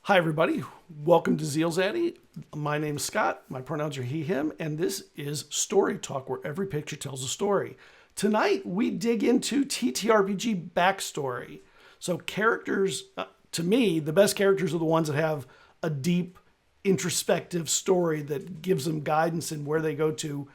Hi, everybody. Welcome to ZealZaddy. My name's Scott. My pronouns are he, him, and this is Story Talk, where every picture tells a story. Tonight, we dig into TTRPG backstory. So characters, to me, the best characters are the ones that have a deep, introspective story that gives them guidance in where they go to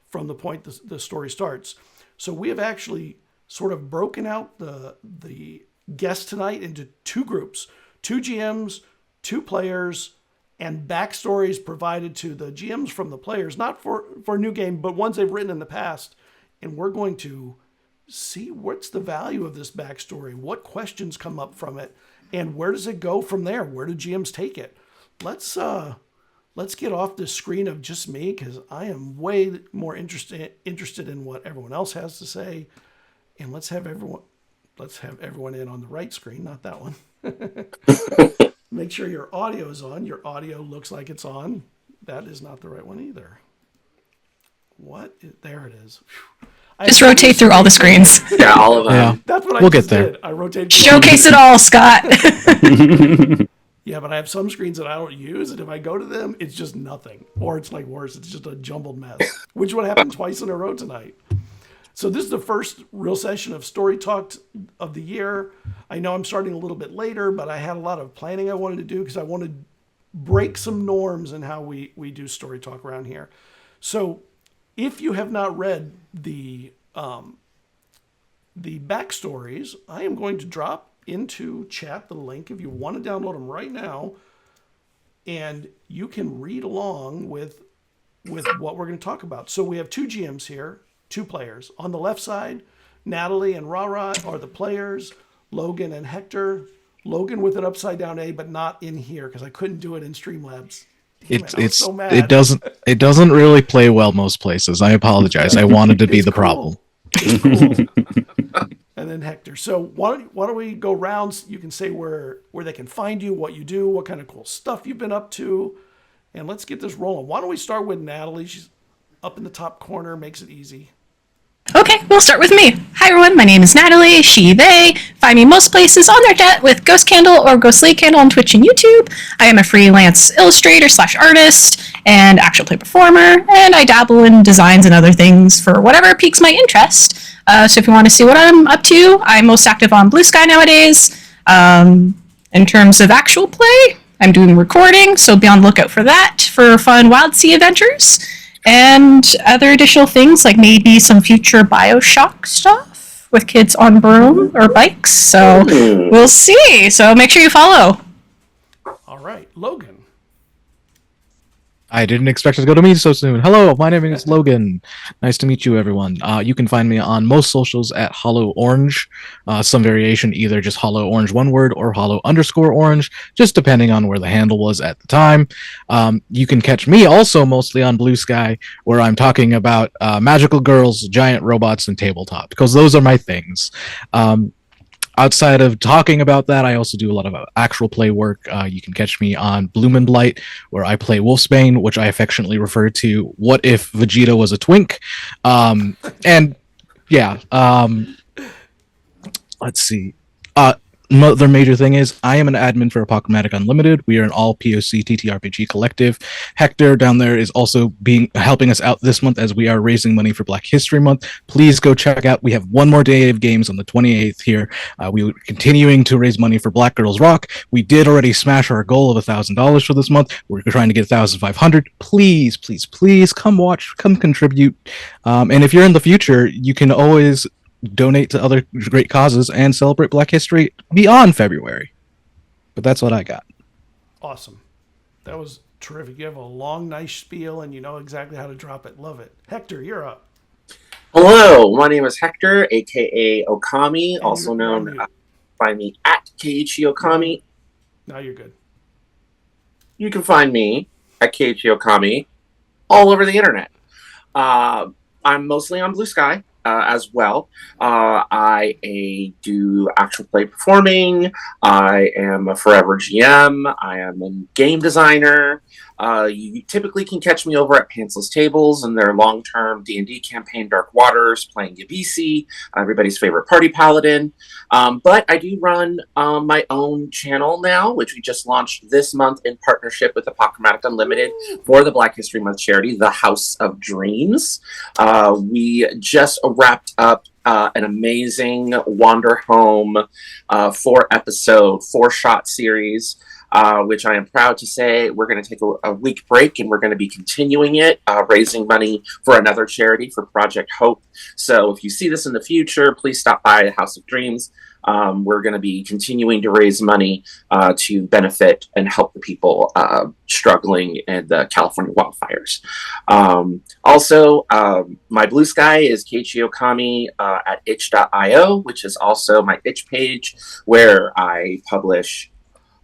from the point the story starts. So we have actually sort of broken out the guests tonight into two groups, two GMs, two players, and backstories provided to the GMs from the players, not for a new game, but ones they've written in the past. And we're going to see what's the value of this backstory, what questions come up from it, and where does it go from there? Where do GMs take it? Let's get off the screen of just me, because I am way more interested in what everyone else has to say. And let's have everyone in on the right screen, not that one. Make sure your audio is on. Your audio looks like it's on. That is not the right one either. There it is. Just rotate through all the screens. Yeah, all of them. Yeah. That's what I just did. I rotated. Showcase it all, Scott. Yeah, but I have some screens that I don't use, and if I go to them, it's just nothing. Or it's like worse, it's just a jumbled mess. Which would happen twice in a row tonight. So this is the first real session of Story Talk of the year. I know I'm starting a little bit later, but I had a lot of planning I wanted to do because I wanted to break some norms in how we do Story Talk around here. So if you have not read the backstories, I am going to drop into chat the link if you want to download them right now, and you can read along with what we're going to talk about. So we have two GMs here. Two players. On the left side, Natalie and Rara are the players, Logan and Hector. Logan with an upside down A, but not in here because I couldn't do it in Streamlabs. It's so mad. It doesn't really play well most places. I apologize. I wanted to be the problem. It's cool. And then Hector. So why don't we go rounds? You can say where they can find you, what you do, what kind of cool stuff you've been up to, and let's get this rolling. Why don't we start with Natalie? She's up in the top corner, makes it easy. Okay, we'll start with me. Hi everyone, my name is Natalie, she, they. Find me most places on their net with Ghost Candle or Ghostly Candle on Twitch and YouTube. I am a freelance illustrator / artist and actual play performer, and I dabble in designs and other things for whatever piques my interest. So if you want to see what I'm up to, I'm most active on Bluesky nowadays. In terms of actual play, I'm doing recording, so be on the lookout for that, for fun Wild Sea adventures. And other additional things, like maybe some future BioShock stuff with kids on broom or bikes. So we'll see. So make sure you follow. All right. Logan. I didn't expect it to go to me so soon. Hello, my name is Logan. Nice to meet you, everyone. You can find me on most socials at Hollow Orange. Some variation, either just Hollow Orange one word or Hollow_Orange, just depending on where the handle was at the time. You can catch me also mostly on Bluesky, where I'm talking about magical girls, giant robots, and tabletop, because those are my things. Outside of talking about that, I also do a lot of actual play work. You can catch me on Bloom and Blight, where I play Wolfsbane, which I affectionately refer to what if Vegeta was a twink. Let's see. Another major thing is I am an admin for Apocalyptic Unlimited. We are an all POC TTRPG collective. Hector down there is also helping us out this month as we are raising money for Black History Month. Please go check out. We have one more day of games on the 28th here. We are continuing to raise money for Black Girls Rock. We did already smash our goal of $1,000 for this month. We're trying to get $1,500. Please, please, please come watch, come contribute. And if you're in the future, you can always donate to other great causes and celebrate Black History beyond February. But that's what I got. Awesome. That was terrific. You have a long, nice spiel, and you know exactly how to drop it. Love it. Hector, you're up. Hello, my name is Hector, aka Okami, and also known find me at Keiichi Okami. Now you're good. You can find me at Keiichi Okami all over the internet. I'm mostly on Bluesky. As well. I do actual play performing. I am a forever GM. I am a game designer. You typically can catch me over at Pantsless Tables and their long-term D&D campaign, Dark Waters, playing Yabisi, everybody's favorite party paladin. But I do run my own channel now, which we just launched this month in partnership with Apocalyptic Unlimited for the Black History Month charity, The House of Dreams. We just wrapped up an amazing Wander Home 4-episode, 4-shot series, which I am proud to say we're going to take a week break and we're going to be continuing it, raising money for another charity, for Project Hope. So if you see this in the future, please stop by the House of Dreams. We're going to be continuing to raise money to benefit and help the people struggling in the California wildfires. Also, my Bluesky is Keiichi Okami at itch.io, which is also my itch page where I publish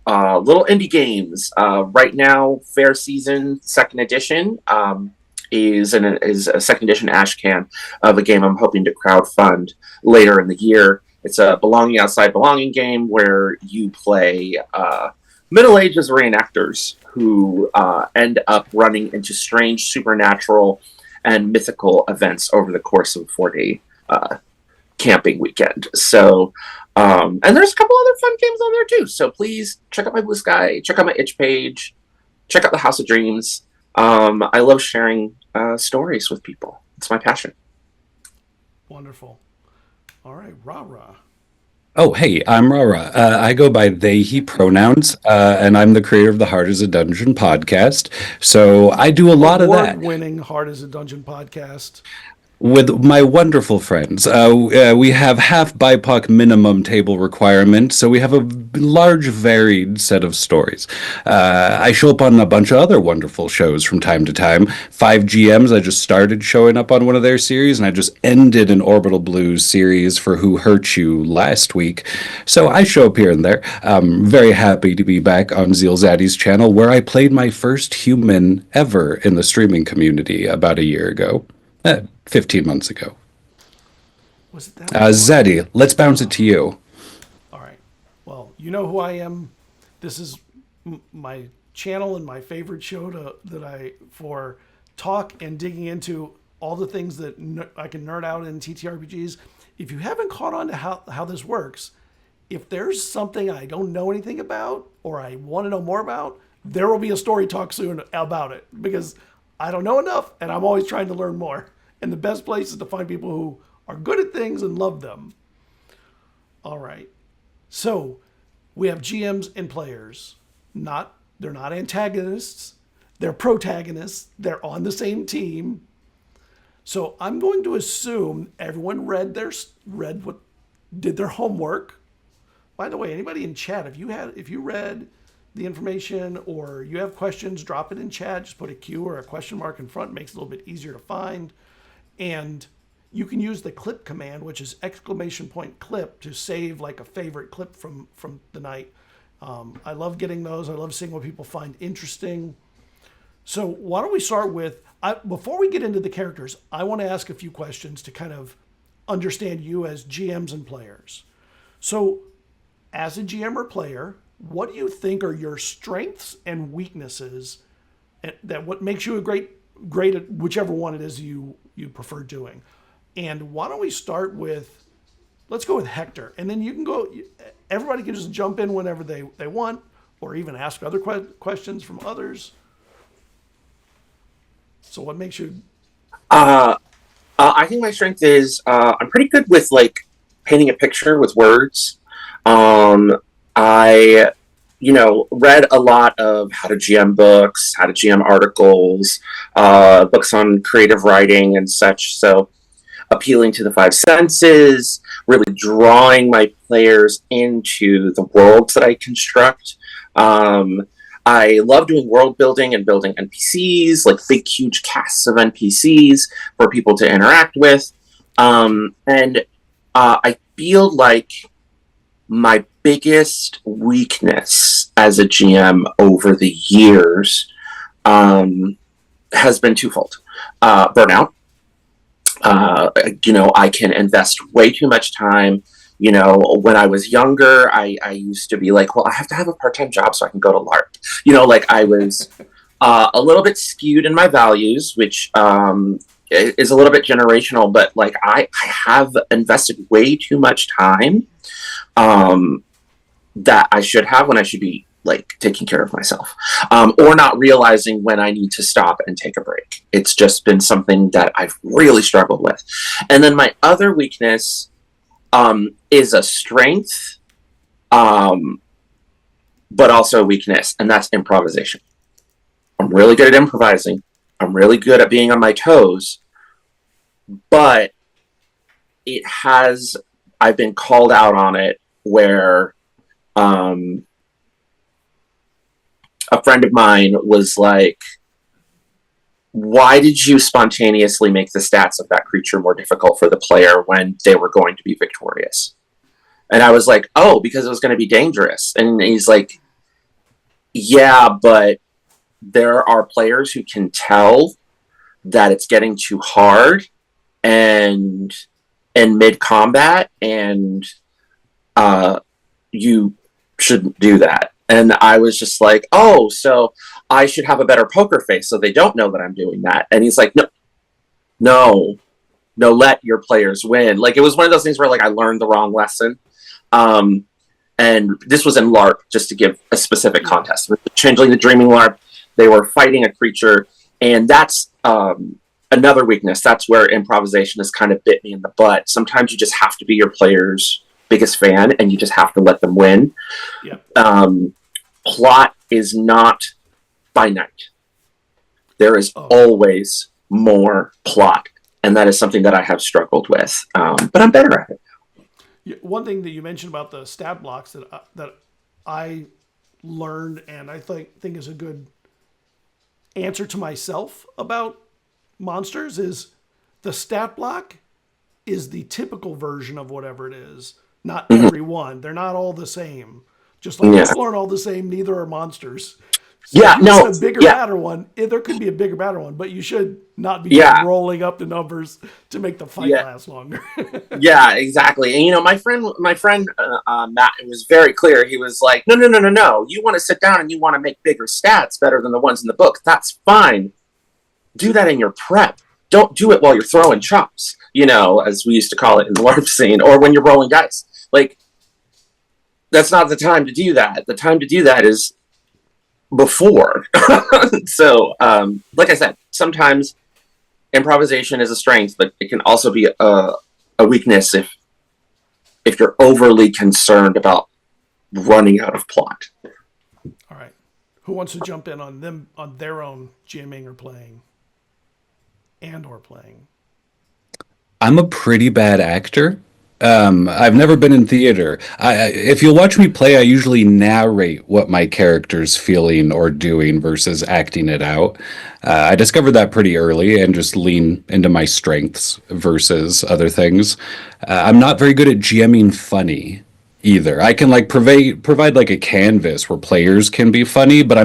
little indie games. Right now, Fair Season 2nd edition is a 2nd edition ashcan of a game I'm hoping to crowdfund later in the year. It's a belonging outside belonging game where you play Middle Ages reenactors who end up running into strange supernatural and mythical events over the course of a 4-day camping weekend. So, and there's a couple other fun games on there too. So please check out my Bluesky, check out my itch page, check out the House of Dreams. I love sharing stories with people. It's my passion. Wonderful. All right, Rah-Rah. Oh, hey, I'm Rara. I go by they, he pronouns, and I'm the creator of the Hard as a Dungeon podcast. So I do a lot of that Award-winning Hard as a Dungeon podcast. with my wonderful friends. We have half BIPOC minimum table requirement, so we have a large, varied set of stories. I show up on a bunch of other wonderful shows from time to time. 5 GMs, I just started showing up on one of their series, and I just ended an Orbital Blues series for Who Hurt You last week. So I show up here and there. I'm very happy to be back on ZealZaddy's channel, where I played my first human ever in the streaming community about a year ago. 15 months ago. Was it that long? Zaddy, let's bounce it to you. All right. Well, you know who I am. This is my channel and my favorite show for talk and digging into all the things that I can nerd out in TTRPGs. If you haven't caught on to how this works, if there's something I don't know anything about or I want to know more about, there will be a story talk soon about it, because I don't know enough and I'm always trying to learn more. And the best place is to find people who are good at things and love them. All right. So we have GMs and players. They're not antagonists. They're protagonists. They're on the same team. So I'm going to assume everyone did their homework. By the way, anybody in chat, if you read the information or you have questions, drop it in chat. Just put a Q or a question mark in front. Makes it a little bit easier to find. And you can use the clip command, which is !clip, to save like a favorite clip from the night. I love getting those. I love seeing what people find interesting. So why don't we start with, before we get into the characters, I want to ask a few questions to kind of understand you as GMs and players. So as a GM or player, what do you think are your strengths and weaknesses that what makes you a great at whichever one it is you prefer doing? And why don't we start with, let's go with Hector, and then you can go, everybody can just jump in whenever they want, or even ask other questions from others. So what makes you? I think my strength is I'm pretty good with like painting a picture with words. I read a lot of how to GM books, how to GM articles, books on creative writing and such. So appealing to the 5 senses, really drawing my players into the worlds that I construct. I love doing world building and building NPCs, like big, huge casts of NPCs for people to interact with. And I feel like my biggest weakness as a GM over the years has been twofold. Burnout. I can invest way too much time. When I was younger, I used to be like, well, I have to have a part-time job so I can go to LARP. a little bit skewed in my values, which is a little bit generational, but like I have invested way too much time that I should have when I should be like taking care of myself, or not realizing when I need to stop and take a break. It's just been something that I've really struggled with. And then my other weakness is a strength, but also a weakness, and that's improvisation. I'm really good at improvising. I'm really good at being on my toes, but I've been called out on it where a friend of mine was like, why did you spontaneously make the stats of that creature more difficult for the player when they were going to be victorious? And I was like, oh, because it was going to be dangerous. And he's like, yeah, but there are players who can tell that it's getting too hard and in mid-combat, and you shouldn't do that. And I was just like, oh, so I should have a better poker face so they don't know that I'm doing that. And he's like, no, let your players win. Like, it was one of those things where like I learned the wrong lesson. And this was in LARP, just to give a specific context. With Changeling the Dreaming LARP, they were fighting a creature, and that's another weakness. That's where improvisation has kind of bit me in the butt. Sometimes you just have to be your player's biggest fan, and you just have to let them win. Yeah. Plot is not finite. There is always more plot, and that is something that I have struggled with, but I'm better at it. One thing that you mentioned about the stat blocks that I learned, and I think is a good answer to myself about monsters, is the stat block is the typical version of whatever it is. Not every one. They're not all the same. Just like people aren't all the same, neither are monsters. So a bigger, badder one. There could be a bigger, badder one, but you should not be rolling up the numbers to make the fight last longer. Yeah, exactly. And my friend Matt, it was very clear. He was like, no. You want to sit down and you want to make bigger stats better than the ones in the book. That's fine. Do that in your prep. Don't do it while you're throwing chops, as we used to call it in the LARP scene, or when you're rolling dice. Like, that's not the time to do that. The time to do that is before. So, like I said, sometimes improvisation is a strength, but it can also be a weakness if you're overly concerned about running out of plot. All right. Who wants to jump in on their own GMing or playing? Or playing? I'm a pretty bad actor. I've never been in theater. If you'll watch me play, I usually narrate what my character's feeling or doing versus acting it out. I discovered that pretty early and just lean into my strengths versus other things. I'm not very good at GMing funny either. I can provide like a canvas where players can be funny, but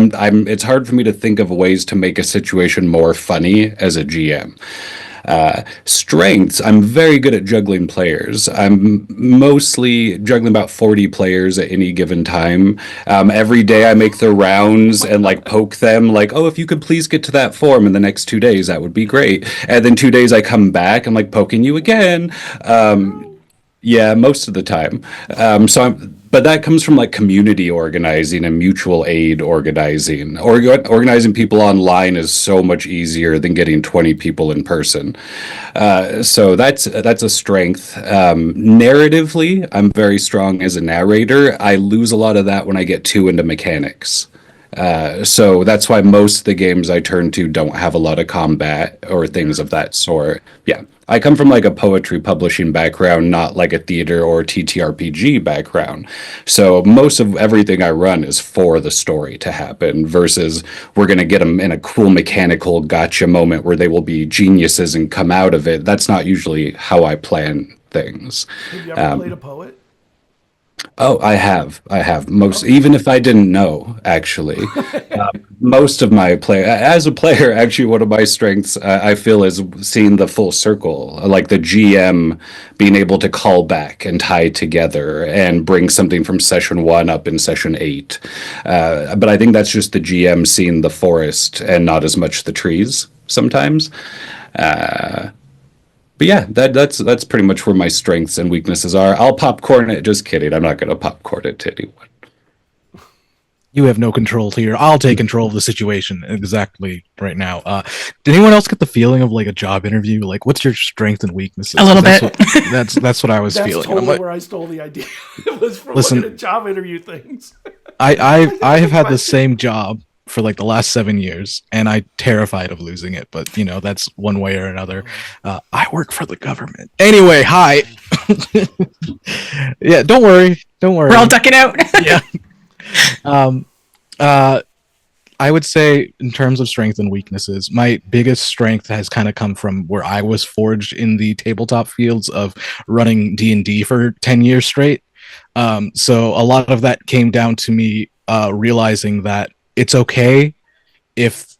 it's hard for me to think of ways to make a situation more funny as a GM. Strengths, I'm very good at juggling players. I'm mostly juggling about 40 players at any given time. Every day I make the rounds and poke them oh, if you could please get to that form in the next 2 days, that would be great. And then 2 days I come back, I'm poking you again. Yeah, most of the time. But that comes from community organizing and mutual aid organizing. Organizing people online is so much easier than getting 20 people in person. So that's a strength. Narratively, I'm very strong as a narrator. I lose a lot of that when I get too into mechanics. So that's why most of the games I turn to don't have a lot of combat or things of that sort. Yeah. I come from a poetry publishing background, not a theater or TTRPG background. So most of everything I run is for the story to happen versus we're going to get them in a cool mechanical gotcha moment where they will be geniuses and come out of it. That's not usually how I plan things. Have you ever played a poet? Oh, I have. Even if I didn't know, actually. most of my play as a player, actually, one of my strengths I feel is seeing the full circle, like the GM being able to call back and tie together and bring something from session 1 up in session 8. But I think that's just the GM seeing the forest and not as much the trees sometimes. But yeah, that's pretty much where my strengths and weaknesses are. I'll popcorn it. Just kidding. I'm not going to popcorn it to anyone. You have no control here. I'll take control of the situation exactly right now. Did anyone else get the feeling of like a job interview? Like, what's your strength and weaknesses? A little bit. That's what I was That's feeling. totally Like, where I stole the idea. It was from Listen, looking at job interview things. I have had the same job for like the last 7 years, and I'm terrified of losing it. But you know, that's one way or another. I work for the government. Anyway, hi. Yeah, don't worry. We're all ducking out. Yeah. I would say in terms of strength and weaknesses, my biggest strength has kind of come from where I was forged in the tabletop fields of running D&D for 10 years straight. So a lot of that came down to me realizing that it's okay if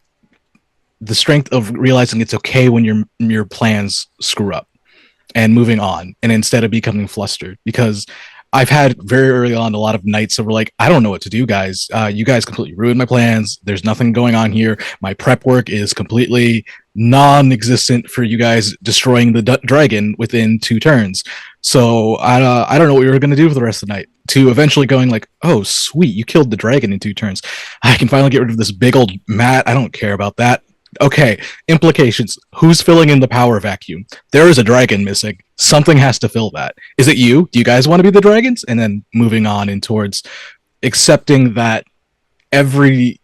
the strength of realizing it's okay when your plans screw up and moving on, and instead of becoming flustered, because I've had very early on a lot of nights that were like, I don't know what to do, guys. You guys completely ruined my plans. There's nothing going on here. My prep work is completely non-existent for you guys destroying the dragon within 2 turns. So I don't know what we were going to do for the rest of the night. To eventually going like, oh, sweet, you killed the dragon in 2 turns. I can finally get rid of this big old mat. I don't care about that. Okay, implications. Who's filling in the power vacuum? There is a dragon missing. Something has to fill that. Is it you? Do you guys want to be the dragons? And then moving on in towards accepting that every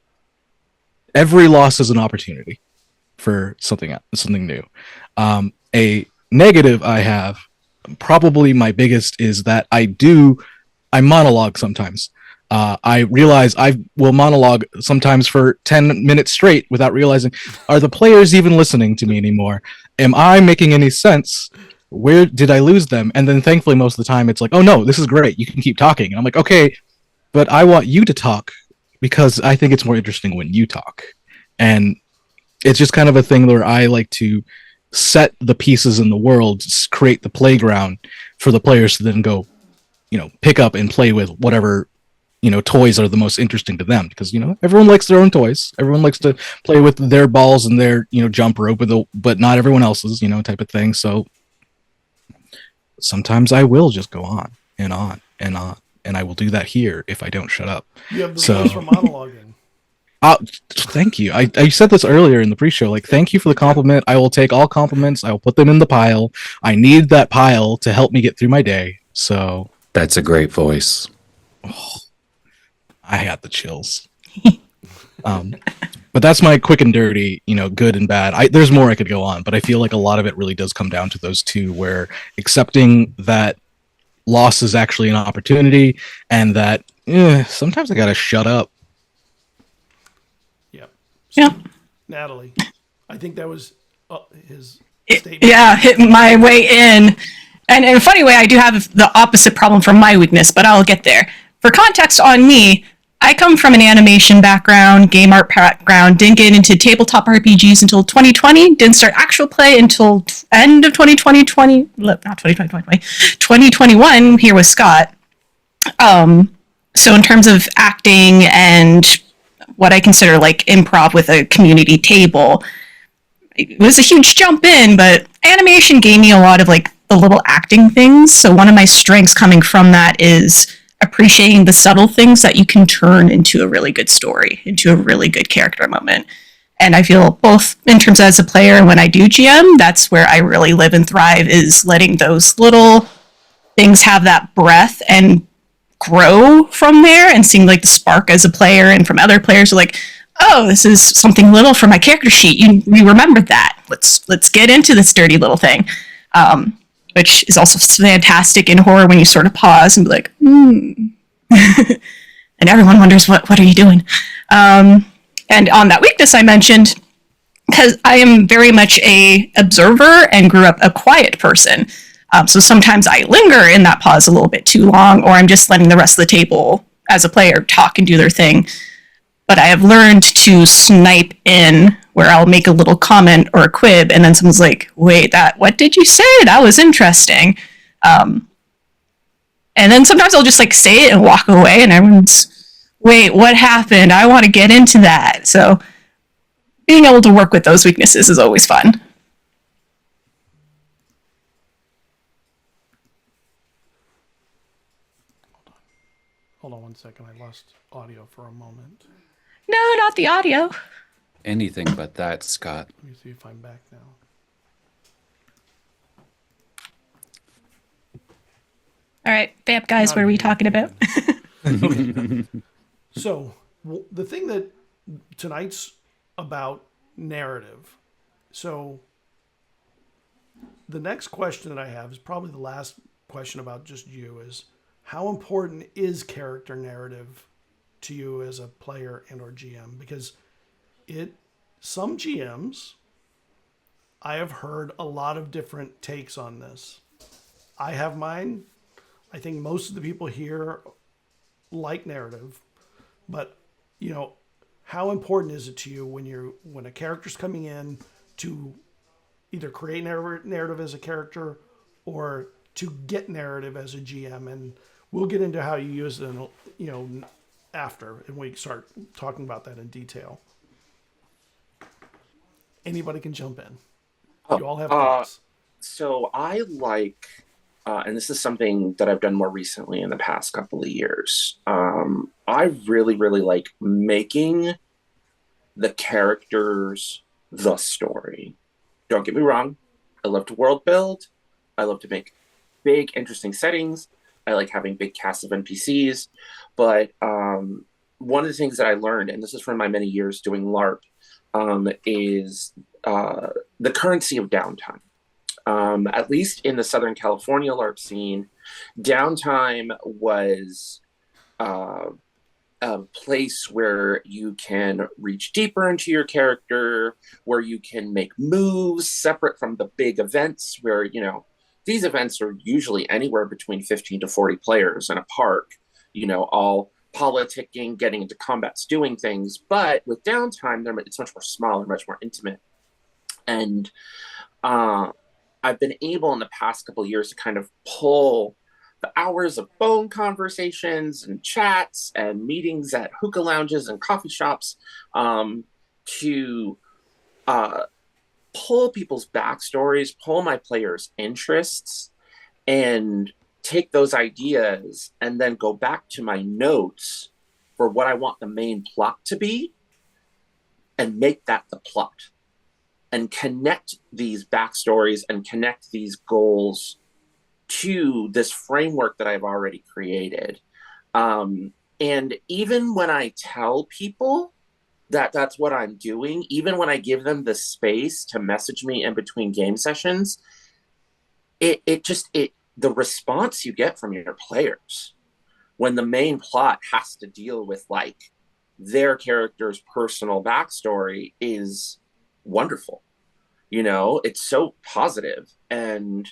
loss is an opportunity for something new. A negative I have, probably my biggest, is that I monologue sometimes. I realize I will monologue sometimes for 10 minutes straight without realizing, are the players even listening to me anymore? Am I making any sense? Where did I lose them? And then thankfully most of the time it's like, oh no, this is great. You can keep talking. And I'm like, okay, but I want you to talk because I think it's more interesting when you talk. And it's just kind of a thing where I like to set the pieces in the world, create the playground for the players to then go, pick up and play with whatever toys are the most interesting to them, because everyone likes their own toys. Everyone likes to play with their balls and their jump rope, but not everyone else's type of thing. So sometimes I will just go on and on and on, and I will do that here if I don't shut up. You have the voice for monologuing. Thank you. I said this earlier in the pre-show. Like, thank you for the compliment. I will take all compliments. I will put them in the pile. I need that pile to help me get through my day. So that's a great voice. Oh, I got the chills. But that's my quick and dirty, good and bad. There's more I could go on, but I feel like a lot of it really does come down to those two, where accepting that loss is actually an opportunity, and that sometimes I gotta shut up. Yep. So, yeah. Natalie, I think that was his statement. Yeah, hit my way in. And in a funny way, I do have the opposite problem from my weakness, but I'll get there. For context on me, I come from an animation background, game art background, didn't get into tabletop RPGs until 2020, didn't start actual play until end of 2021 here with Scott. So in terms of acting and what I consider like improv with a community table, it was a huge jump in, but animation gave me a lot of like the little acting things. So one of my strengths coming from that is appreciating the subtle things that you can turn into a really good story, into a really good character moment. And I feel both in terms as a player and when I do GM, that's where I really live and thrive, is letting those little things have that breath and grow from there, and seeing like the spark as a player and from other players are like, oh, this is something little from my character sheet. You remembered that. Let's get into this dirty little thing. Which is also fantastic in horror when you sort of pause and be like, and everyone wonders, what are you doing? And on that weakness I mentioned, because I am very much a observer and grew up a quiet person. So sometimes I linger in that pause a little bit too long, or I'm just letting the rest of the table as a player talk and do their thing. but I have learned to snipe in where I'll make a little comment or a quib, and then someone's like, wait, what did you say? That was interesting. And then sometimes I'll just like say it and walk away, and everyone's, wait, what happened? I want to get into that. So being able to work with those weaknesses is always fun. Hold on one second. I lost audio for a moment. No, not the audio. Anything but that, Scott. Let me see if I'm back now. All right, vamp guys, what are we talking about? Okay. So the thing that tonight's about narrative. So the next question that I have is probably the last question about just you is, how important is character narrative to you as a player and or GM? Because some GMs, I have heard a lot of different takes on this. I have mine. I think most of the people here like narrative, but how important is it to you when a character's coming in to either create narrative as a character or to get narrative as a GM? And we'll get into how you use it, after, and we start talking about that in detail. Anybody can jump in. You all have thoughts. So I like, and this is something that I've done more recently in the past couple of years. I really, really like making the characters the story. Don't get me wrong. I love to world build. I love to make big, interesting settings. I like having big casts of NPCs. But one of the things that I learned, and this is from my many years doing LARP, is the currency of downtime. At least in the Southern California LARP scene, downtime was a place where you can reach deeper into your character, where you can make moves separate from the big events where, these events are usually anywhere between 15 to 40 players in a park, all politicking, getting into combats, doing things. But with downtime, it's much more smaller, much more intimate. And I've been able in the past couple of years to kind of pull the hours of phone conversations and chats and meetings at hookah lounges and coffee shops to pull people's backstories, pull my players' interests, and take those ideas and then go back to my notes for what I want the main plot to be and make that the plot and connect these backstories and connect these goals to this framework that I've already created. And even when I tell people that that's what I'm doing, even when I give them the space to message me in between game sessions, the response you get from your players when the main plot has to deal with like their character's personal backstory is wonderful. It's so positive. And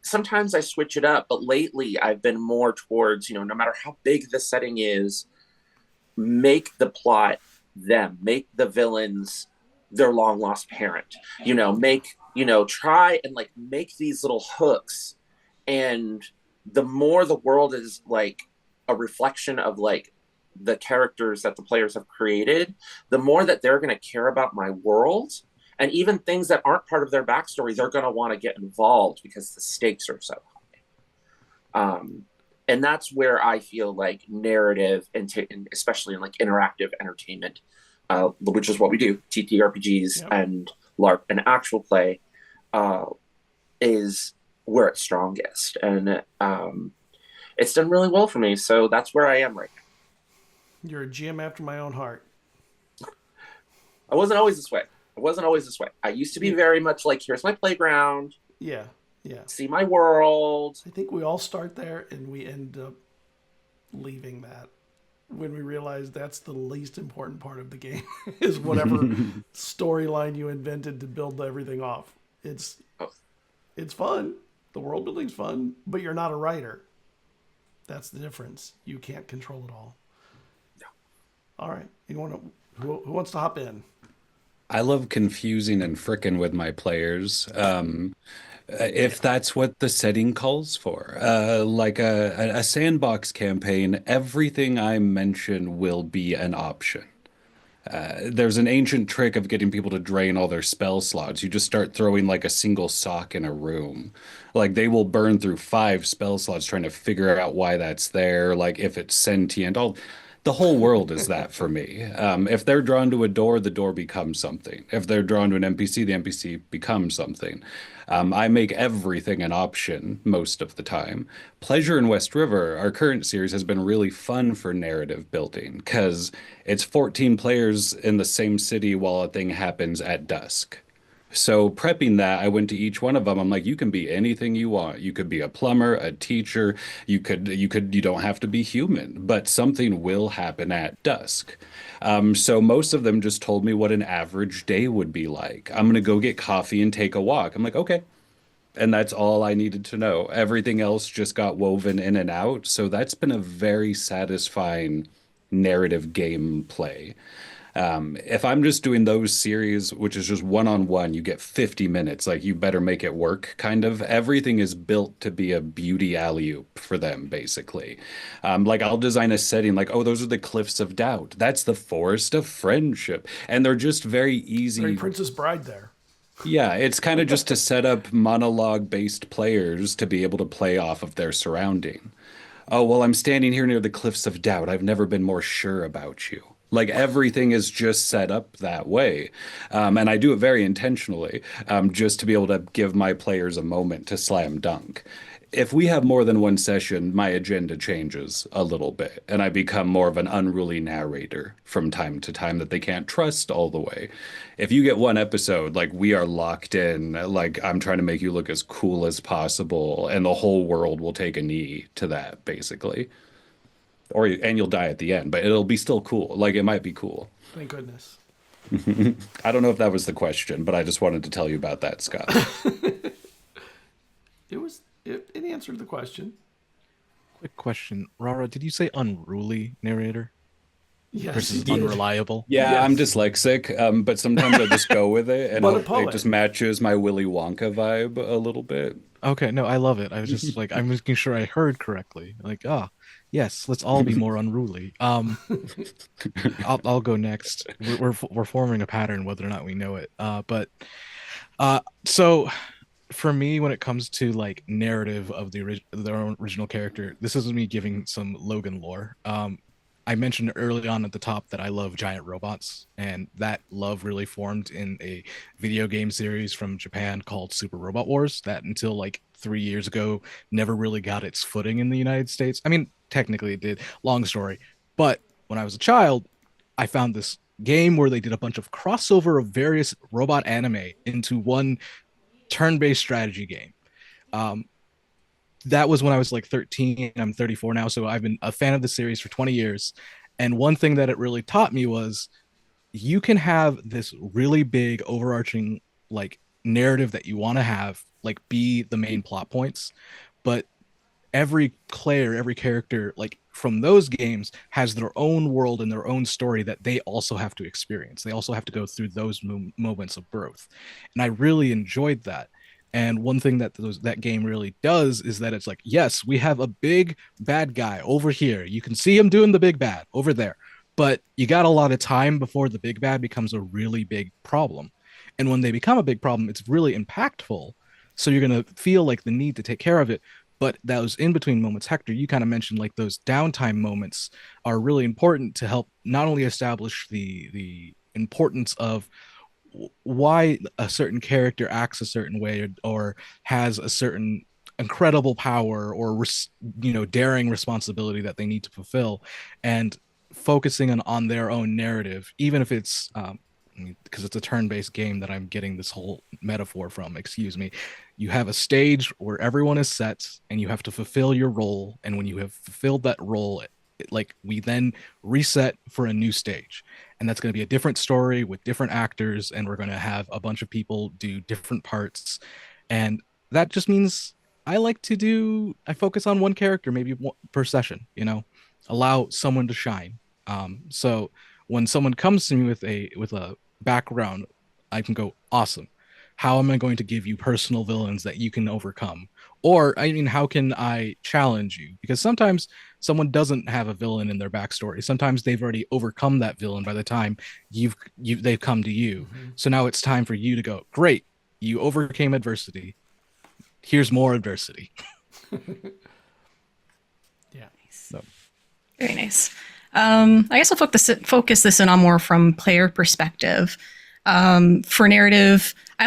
sometimes I switch it up, but lately I've been more towards, no matter how big the setting is, make the plot them, make the villains their long lost parent, try and like make these little hooks. And the more the world is like a reflection of like the characters that the players have created, the more that they're going to care about my world. And even things that aren't part of their backstory, they're going to want to get involved because the stakes are so high. And that's where I feel like narrative, and especially in like interactive entertainment, which is what we do, TTRPGs and LARP and actual play, is where it's strongest. And it's done really well for me. So that's where I am right now. You're a GM after my own heart. I wasn't always this way. I used to be very much like, here's my playground. Yeah. See my world. I think we all start there and we end up leaving that when we realize that's the least important part of the game is whatever storyline you invented to build everything off. It's fun. The world building's fun, but you're not a writer. That's the difference. You can't control it all. All right. You want to? Who wants to hop in? I love confusing and frickin' with my players. If that's what the setting calls for. Like a sandbox campaign, everything I mention will be an option. There's an ancient trick of getting people to drain all their spell slots. You just start throwing like a single sock in a room. Like they will burn through 5 spell slots trying to figure out why that's there, like if it's sentient. All the whole world is that for me. If they're drawn to a door, the door becomes something. If they're drawn to an NPC, the NPC becomes something. I make everything an option most of the time. Pleasure in West River, our current series, has been really fun for narrative building because it's 14 players in the same city while a thing happens at dusk. So prepping that, I went to each one of them. I'm like, you can be anything you want. You could be a plumber, a teacher. You don't have to be human, but something will happen at dusk. So most of them just told me what an average day would be like. I'm gonna go get coffee and take a walk. I'm like, okay. And that's all I needed to know. Everything else just got woven in and out. So that's been a very satisfying narrative gameplay. If I'm just doing those series, which is just one-on-one, you get 50 minutes, like you better make it work, kind of. Everything is built to be a beauty alley-oop for them, basically. Like I'll design a setting like, oh, those are the cliffs of doubt. That's the forest of friendship. And they're just very easy. Very Princess Bride there. Yeah, it's kind of just to set up monologue-based players to be able to play off of their surrounding. Oh, well, I'm standing here near the cliffs of doubt. I've never been more sure about you. Like everything is just set up that way. And I do it very intentionally, just to be able to give my players a moment to slam dunk. If we have more than one session, my agenda changes a little bit, and I become more of an unruly narrator from time to time that they can't trust all the way. If you get one episode, like we are locked in, like I'm trying to make you look as cool as possible, and the whole world will take a knee to that, basically. And you'll die at the end, but it'll be still cool. Like it might be cool. Thank goodness. I don't know if that was the question, but I just wanted to tell you about that, Scott. It answered the question. Quick question, Rara, did you say unruly narrator Yes, versus he did. unreliable? Yeah, Yes. I'm dyslexic, but sometimes I just go with it, and But a it poet. just matches my Willy Wonka vibe a little bit. Okay, no, I love it. I was just like, I'm making sure I heard correctly. Like, yes, let's all be more unruly. I'll go next. We're forming a pattern, whether or not we know it. So for me, when it comes to like narrative of their own original character, this is me giving some Logan lore. I mentioned early on at the top that I love giant robots, and that love really formed in a video game series from Japan called Super Robot Wars that until like 3 years ago never really got its footing in the United States. I mean, technically it did, long story. But when I was a child, I found this game where they did a bunch of crossover of various robot anime into one turn-based strategy game. That was when I was like 13. I'm 34 now, so I've been a fan of the series for 20 years. And one thing that it really taught me was you can have this really big overarching like narrative that you want to have like be the main plot points, but every player, every character like from those games has their own world and their own story that they also have to experience. They also have to go through those moments of growth. And I really enjoyed that. And one thing that that game really does is that it's like, yes, we have a big bad guy over here. You can see him doing the big bad over there, but you got a lot of time before the big bad becomes a really big problem. And when they become a big problem, it's really impactful. So you're going to feel like the need to take care of it. But those in between moments, Hector, you kind of mentioned like those downtime moments are really important to help not only establish the importance of why a certain character acts a certain way or has a certain incredible power or daring responsibility that they need to fulfill, and focusing on their own narrative, even if it's because it's a turn-based game that I'm getting this whole metaphor from, excuse me. You have a stage where everyone is set and you have to fulfill your role, and when you have fulfilled that role, like we then reset for a new stage, and that's going to be a different story with different actors, and we're going to have a bunch of people do different parts. And that just means I focus on one character maybe per session, allow someone to shine. So when someone comes to me with a background, I can go, awesome. How am I going to give you personal villains that you can overcome? Or, I mean, how can I challenge you? Because sometimes someone doesn't have a villain in their backstory. Sometimes they've already overcome that villain by the time they've come to you. So now it's time for you to go, great, you overcame adversity. Here's more adversity. Yeah. So. Very nice. I guess I'll focus this in on more from player perspective. For narrative, I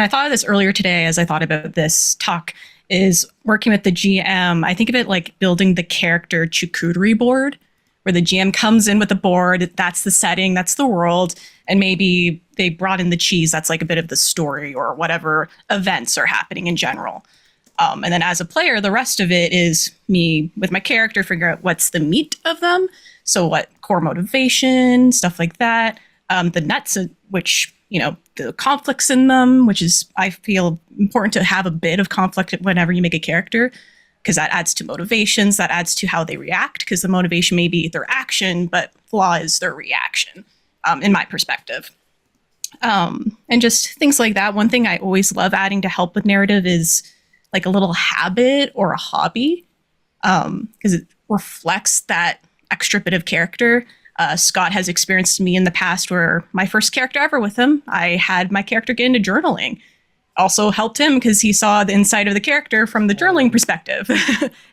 thought of this earlier today as I thought about this talk, is working with the GM. I think of it like building the character charcuterie board, where the GM comes in with the board, that's the setting, that's the world, and maybe they brought in the cheese, that's like a bit of the story or whatever events are happening in general. And then as a player, the rest of it is me with my character, figure out what's the meat of them. So what core motivation, stuff like that. The nuts, which, the conflicts in them, which is, I feel, important to have a bit of conflict whenever you make a character, because that adds to motivations, that adds to how they react, because the motivation may be their action, but flaw is their reaction, in my perspective. And just things like that. One thing I always love adding to help with narrative is like a little habit or a hobby, because it reflects that extra bit of character. Scott has experienced me in the past where my first character ever with him, I had my character get into journaling. Also helped him because he saw the inside of the character from the journaling perspective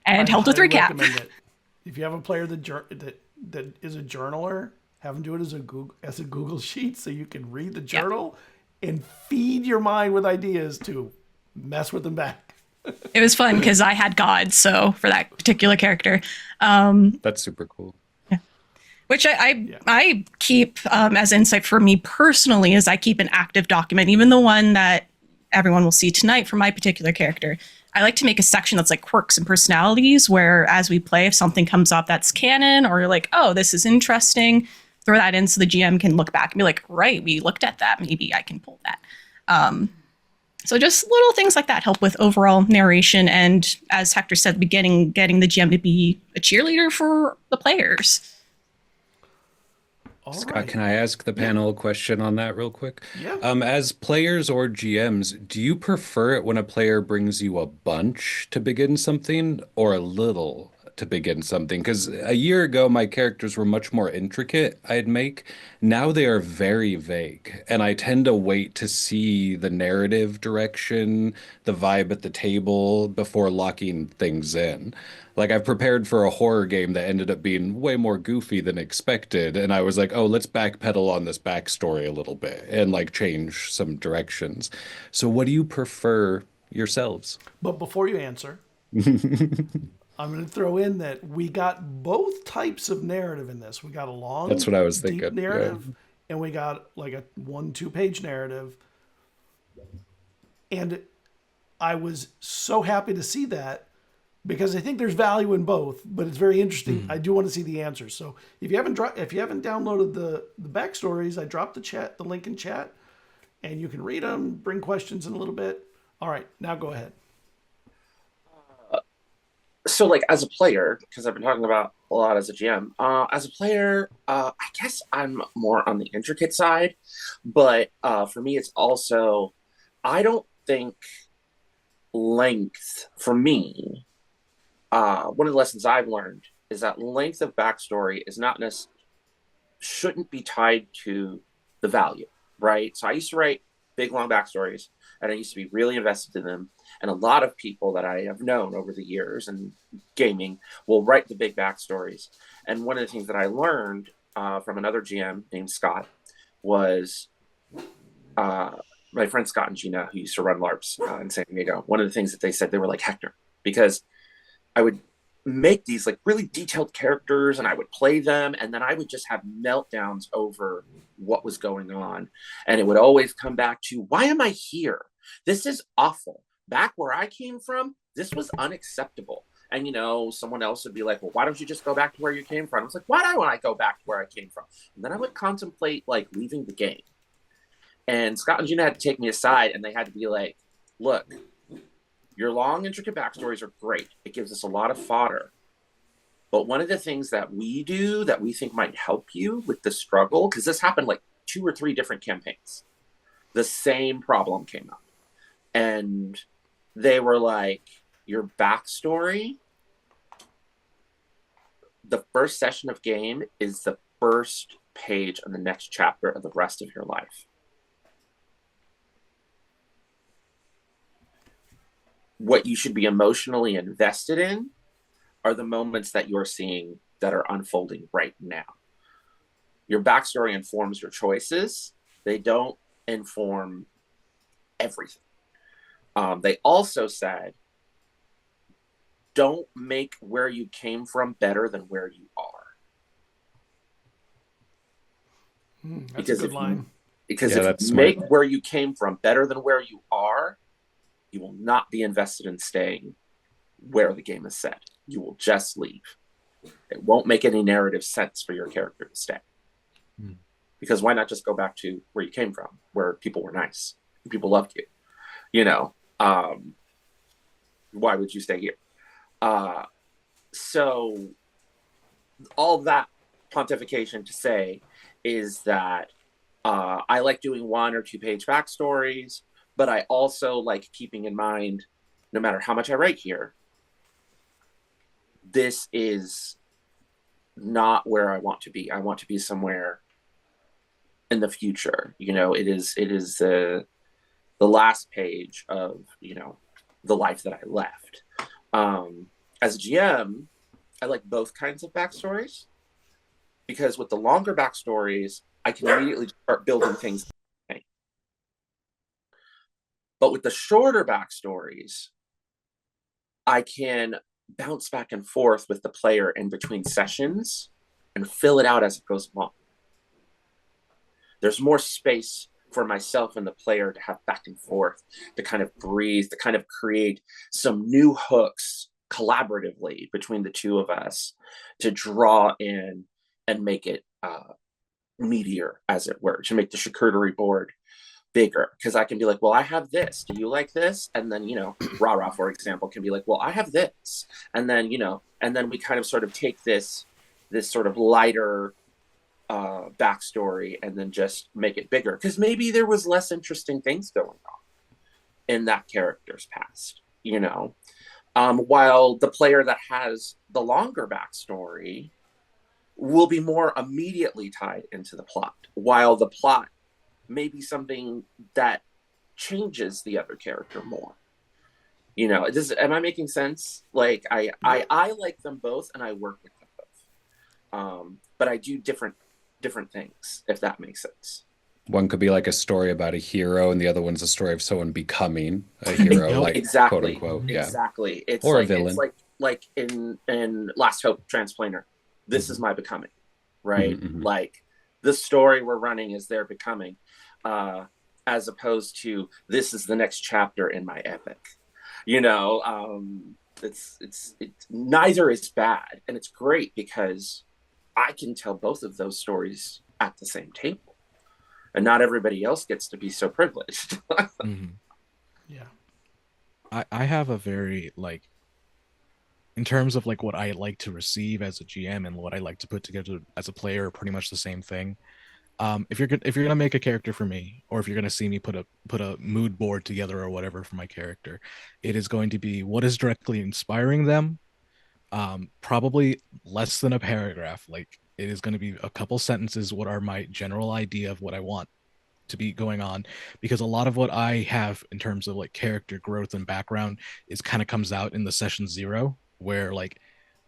and helped with recap. If you have a player that is a journaler, have them do it as a Google sheet so you can read the journal and feed your mind with ideas to mess with them back. It was fun because I had God, so for that particular character. That's super cool. Which I keep as insight for me personally, is I keep an active document, even the one that everyone will see tonight for my particular character. I like to make a section that's like quirks and personalities, where as we play, if something comes up that's canon, or you're like, oh, this is interesting, throw that in so the GM can look back and be like, right, we looked at that, maybe I can pull that. So just little things like that help with overall narration, and as Hector said at the beginning, getting the GM to be a cheerleader for the players. All Scott, right. can I ask the panel a question on that real quick? Yeah. As players or GMs, do you prefer it when a player brings you a bunch to begin something or a little to begin something? Because a year ago, my characters were much more intricate, I'd make. Now they are very vague, and I tend to wait to see the narrative direction, the vibe at the table before locking things in. Like, I've prepared for a horror game that ended up being way more goofy than expected, and I was like, oh, let's backpedal on this backstory a little bit and like change some directions. So what do you prefer yourselves? But before you answer, I'm going to throw in that we got both types of narrative in this. We got a long, That's what I was deep thinking. narrative, Yeah. and we got like a 1-2 page narrative. And I was so happy to see that, because I think there's value in both, but it's very interesting. I do want to see the answers. So if you haven't downloaded the backstories, I dropped the link in chat, and you can read them, bring questions in a little bit. All right, now go ahead. So, like, as a player, because I've been talking about a lot as a GM, as a player, I guess I'm more on the intricate side, but for me, it's also, I don't think length, for me, one of the lessons I've learned is that length of backstory is not shouldn't be tied to the value, right? So I used to write big, long backstories, and I used to be really invested in them. And a lot of people that I have known over the years and gaming will write the big backstories. And one of the things that I learned from another GM named Scott was my friend Scott and Gina, who used to run LARPs in San Diego. One of the things that they said, they were like, Hector, because I would make these like really detailed characters and I would play them, and then I would just have meltdowns over what was going on. And it would always come back to, why am I here? This is awful. Back where I came from, this was unacceptable. And, someone else would be like, well, why don't you just go back to where you came from? I was like, why do I want to go back to where I came from? And then I would contemplate like leaving the game. And Scott and Gina had to take me aside, and they had to be like, look, your long, intricate backstories are great. It gives us a lot of fodder. But one of the things that we do that we think might help you with the struggle, because this happened like 2 or 3 different campaigns, the same problem came up. And they were like, your backstory, the first session of game is the first page of the next chapter of the rest of your life. What you should be emotionally invested in are the moments that you're seeing that are unfolding right now. Your backstory informs your choices. They don't inform everything. They also said, don't make where you came from better than where you are. That's Because a good line. Because Yeah, if that's you make where you came from better than where you are, you will not be invested in staying where the game is set. You will just leave. It won't make any narrative sense for your character to stay. Because why not just go back to where you came from, where people were nice, people loved you? You know, why would you stay here? So all that pontification to say is that I like doing 1 or 2 page backstories, but I also like keeping in mind, no matter how much I write here, this is not where I want to be. I want to be somewhere in the future. You know, it is the last page of, you know, the life that I left. As a GM, I like both kinds of backstories, because with the longer backstories, I can immediately start building things. But with the shorter backstories, I can bounce back and forth with the player in between sessions and fill it out as it goes along. There's more space for myself and the player to have back and forth, to kind of breathe, to kind of create some new hooks collaboratively between the two of us, to draw in and make it meatier, as it were, to make the charcuterie board bigger. Because I can be like, well, I have this, do you like this? And then, you know, Rara, for example, can be like, well, I have this. And then, you know, and then we kind of sort of take this sort of lighter backstory and then just make it bigger, because maybe there was less interesting things going on in that character's past, you know. While the player that has the longer backstory will be more immediately tied into the plot, while the plot may be something that changes the other character more. You know, am I making sense? Like, I like them both and I work with them both. But I do different things, if that makes sense. One could be like a story about a hero, and the other one's a story of someone becoming a hero, like exactly, quote unquote, yeah. Exactly. It's or like, a villain. It's like in Last Hope Transplanter, this is my becoming, right? Like, the story we're running is their becoming, as opposed to this is the next chapter in my epic. You know, it's neither is bad, and it's great because I can tell both of those stories at the same table, and not everybody else gets to be so privileged. Yeah. I have a very, like, in terms of like what I like to receive as a GM and what I like to put together as a player, pretty much the same thing. If you're gonna make a character for me, or if you're gonna see me put a mood board together or whatever for my character, it is going to be what is directly inspiring them. Probably less than a paragraph. Like, it is going to be a couple sentences. What are my general idea of what I want to be going on? Because a lot of what I have in terms of like character growth and background is kind of comes out in the session 0, where like,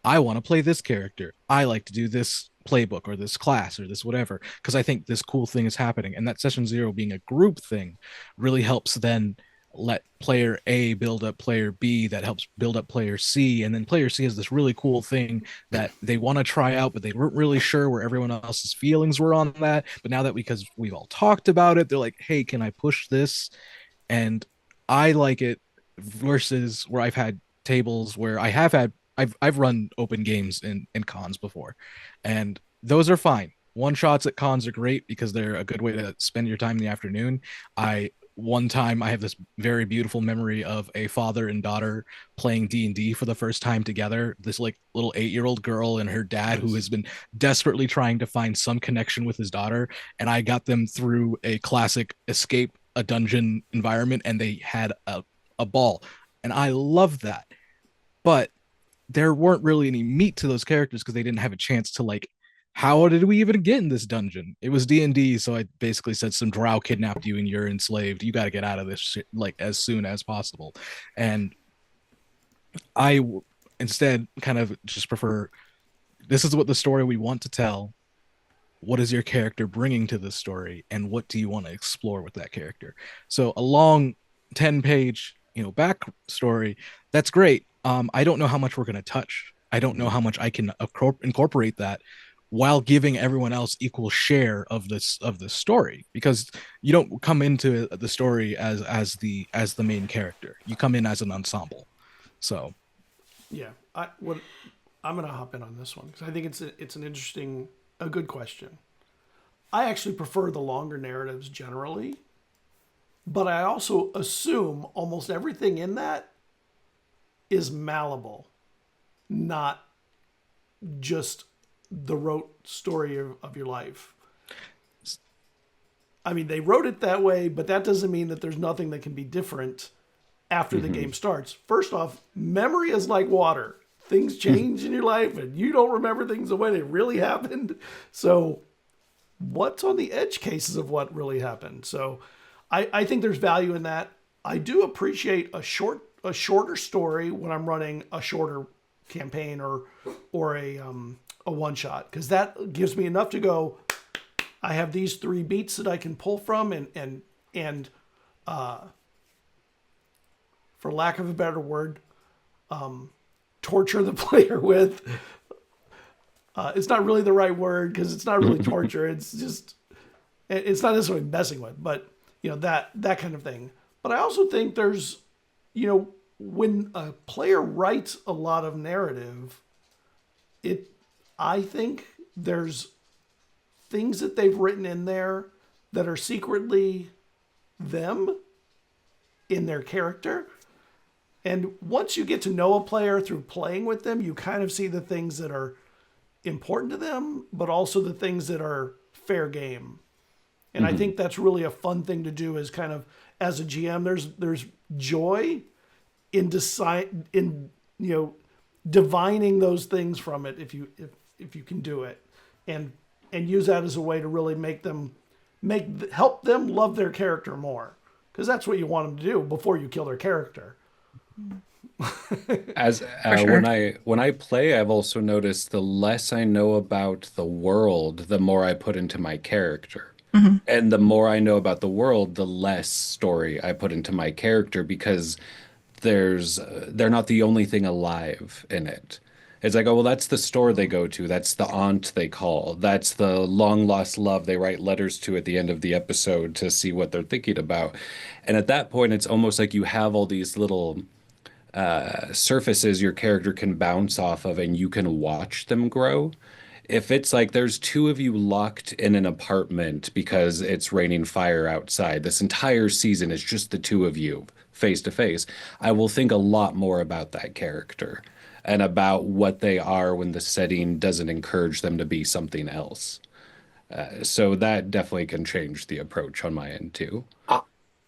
I want to play this character, I like to do this playbook or this class or this whatever, because I think this cool thing is happening. And that session 0 being a group thing really helps then let player A build up player B, that helps build up player C, and then player C has this really cool thing that they want to try out, but they weren't really sure where everyone else's feelings were on that. But now that, because we've all talked about it, they're like, hey, can I push this? And I like it, versus where I've had tables where I've run open games in cons before, and those are fine. One shots at cons are great because they're a good way to spend your time in the afternoon. I one time I have this very beautiful memory of a father and daughter playing D&D for the first time together. This like little 8-year-old girl and her dad who has been desperately trying to find some connection with his daughter. And I got them through a classic escape a dungeon environment and they had a ball. And I loved that. But there weren't really any meat to those characters because they didn't have a chance to like, how did we even get in this dungeon? It was D&D, so I basically said some drow kidnapped you and you're enslaved. You got to get out of this shit like as soon as possible. And instead kind of just prefer, this is what the story we want to tell. What is your character bringing to this story, and what do you want to explore with that character? So a long 10-page, backstory, that's great. I don't know how much we're going to touch. I don't know how much I can incorporate that while giving everyone else equal share of this story, because you don't come into the story as the main character. You come in as an ensemble. So yeah, I'm gonna hop in on this one because I think it's a good question. I actually prefer the longer narratives generally, but I also assume almost everything in that is malleable, not just the rote story of your life. I mean, they wrote it that way, but that doesn't mean that there's nothing that can be different after the game starts. First off, memory is like water. Things change in your life and you don't remember things the way they really happened. So what's on the edge cases of what really happened? So I think there's value in that. I do appreciate a shorter story when I'm running a shorter campaign or a one shot, because that gives me enough to go, I have these 3 beats that I can pull from and for lack of a better word, torture the player with. It's not really the right word because it's not really torture. It's just, it's not necessarily messing with, but that kind of thing. But I also think there's, when a player writes a lot of narrative, I think there's things that they've written in there that are secretly them in their character. And once you get to know a player through playing with them, you kind of see the things that are important to them, but also the things that are fair game. And I think that's really a fun thing to do is kind of, as a GM, there's joy in divining those things from it if you can do it, and use that as a way to really help them love their character more, because that's what you want them to do before you kill their character. As sure. when I play, I've also noticed the less I know about the world, the more I put into my character. And the more I know about the world, the less story I put into my character, because they're not the only thing alive in it. It's like, oh, well, that's the store they go to. That's the aunt they call. That's the long lost love they write letters to at the end of the episode to see what they're thinking about. And at that point, it's almost like you have all these little surfaces your character can bounce off of and you can watch them grow. If it's like there's 2 of you locked in an apartment because it's raining fire outside, this entire season is just the 2 of you face to face, I will think a lot more about that character and about what they are when the setting doesn't encourage them to be something else. So that definitely can change the approach on my end too.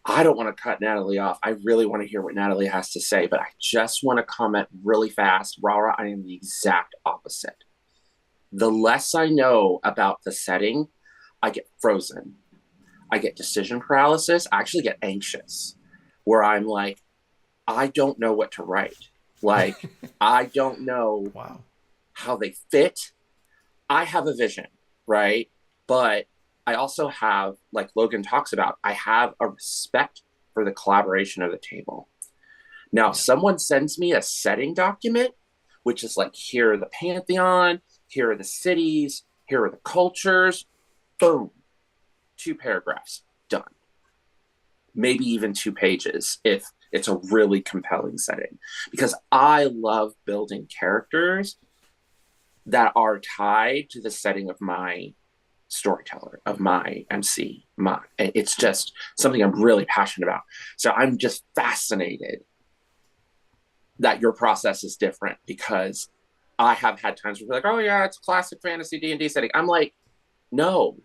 I don't want to cut Natalie off. I really want to hear what Natalie has to say, but I just want to comment really fast. Rara, I am the exact opposite. The less I know about the setting, I get frozen. I get decision paralysis. I actually get anxious, where I'm like, I don't know what to write. Like, I don't know how they fit. I have a vision, right? But I also have, like Logan talks about, I have a respect for the collaboration of the table. Now, if someone sends me a setting document, which is like, here are the Pantheon, here are the cities, here are the cultures, boom, 2 paragraphs, done. Maybe even 2 pages if it's a really compelling setting. Because I love building characters that are tied to the setting of my storyteller, of my MC. It's just something I'm really passionate about. So I'm just fascinated that your process is different, because I have had times where we're like, oh yeah, it's a classic fantasy D&D setting. I'm like, no,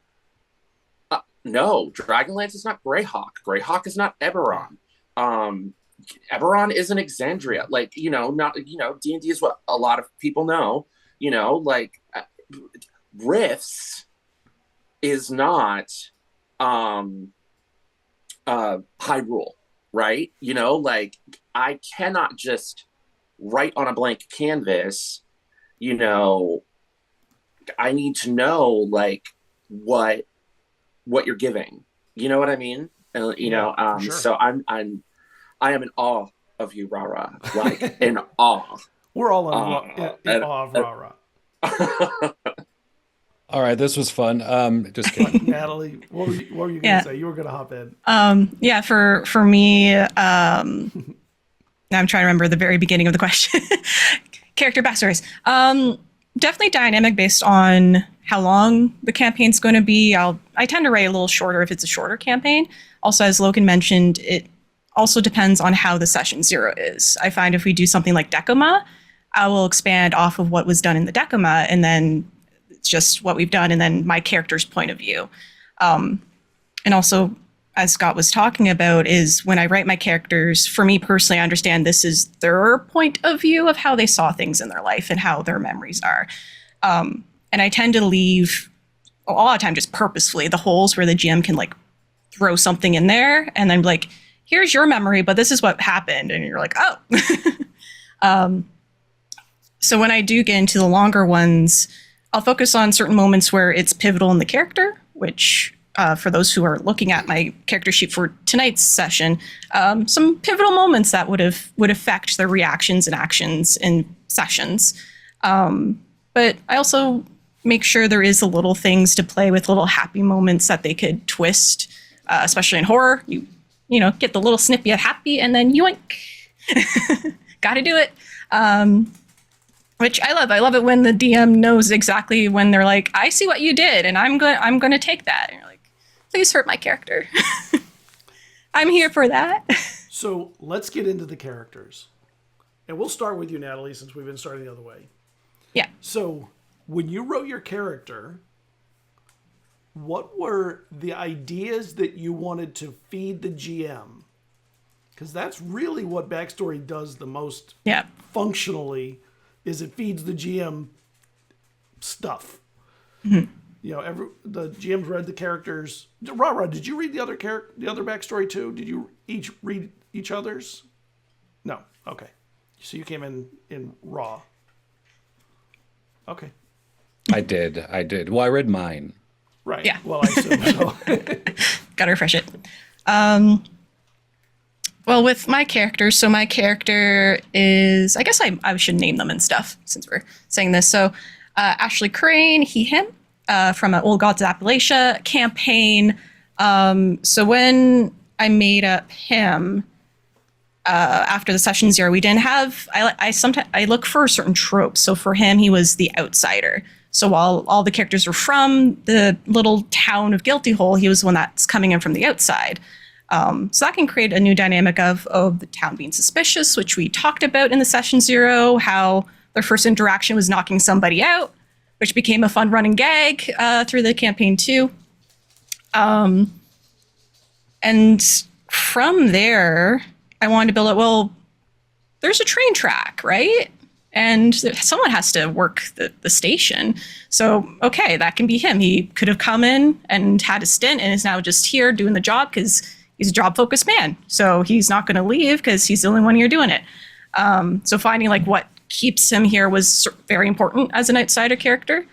Dragonlance is not Greyhawk. Greyhawk is not Eberron. Eberron isn't Exandria. Like, not, D&D is what a lot of people know, like Rifts is not Hyrule, right? Like, I cannot just write on a blank canvas, I need to know like what you're giving. You know what I mean? Sure. So I am in awe of you, Rara. Like, in awe. We're all in awe of Rara. All right, this was fun. Just kidding. Natalie, what were you going to say? You were going to hop in. For me, I'm trying to remember the very beginning of the question. Character backstories. Definitely dynamic based on how long the campaign's going to be. I tend to write a little shorter if it's a shorter campaign. Also, as Logan mentioned, it also depends on how the session 0 is. I find if we do something like Decima, I will expand off of what was done in the Decima, and then it's just what we've done, and then my character's point of view. And also, as Scott was talking about, is when I write my characters, for me personally, I understand this is their point of view of how they saw things in their life and how their memories are. And I tend to leave, a lot of time just purposefully, the holes where the GM can like throw something in there and then like, here's your memory, but this is what happened. And you're like, oh. So when I do get into the longer ones, I'll focus on certain moments where it's pivotal in the character, which for those who are looking at my character sheet for tonight's session, some pivotal moments that would affect their reactions and actions in sessions. But I also make sure there is a little things to play with, little happy moments that they could twist, especially in horror. You know, get the little snippy of happy and then yoink. Gotta do it. Which I love. I love it when the DM knows exactly when they're like, I see what you did and I'm going to take that. And you're like, please hurt my character. I'm here for that. So let's get into the characters. And we'll start with you, Natalie, since we've been starting the other way. Yeah. So when you wrote your character, what were the ideas that you wanted to feed the GM? Because that's really what backstory does the most functionally, is it feeds the GM stuff. Mm-hmm. You know, the GM's read the characters. Rara, did you read the other backstory too? Did you each read each other's? No. Okay. So you came in raw. Okay. I did. Well, I read mine. Right. Yeah. Well, I assume so. Gotta refresh it. Well, with my character, so my character is, I guess I should name them and stuff since we're saying this. So Ashley Crane, he, him, from an Old Gods of Appalachia campaign. So when I made up him, after the session 0, we didn't have, I look for certain tropes. So for him, he was the outsider. So while all the characters were from the little town of Guilty Hole, he was the one that's coming in from the outside. So that can create a new dynamic of the town being suspicious, which we talked about in the session 0, how their first interaction was knocking somebody out, which became a fun running gag through the campaign too. And from there, I wanted to build it, well, there's a train track, right? And someone has to work the station. So, okay, that can be him. He could have come in and had a stint and is now just here doing the job because he's a job-focused man. So he's not going to leave because he's the only one here doing it. So finding like what keeps him here was very important as an outsider character.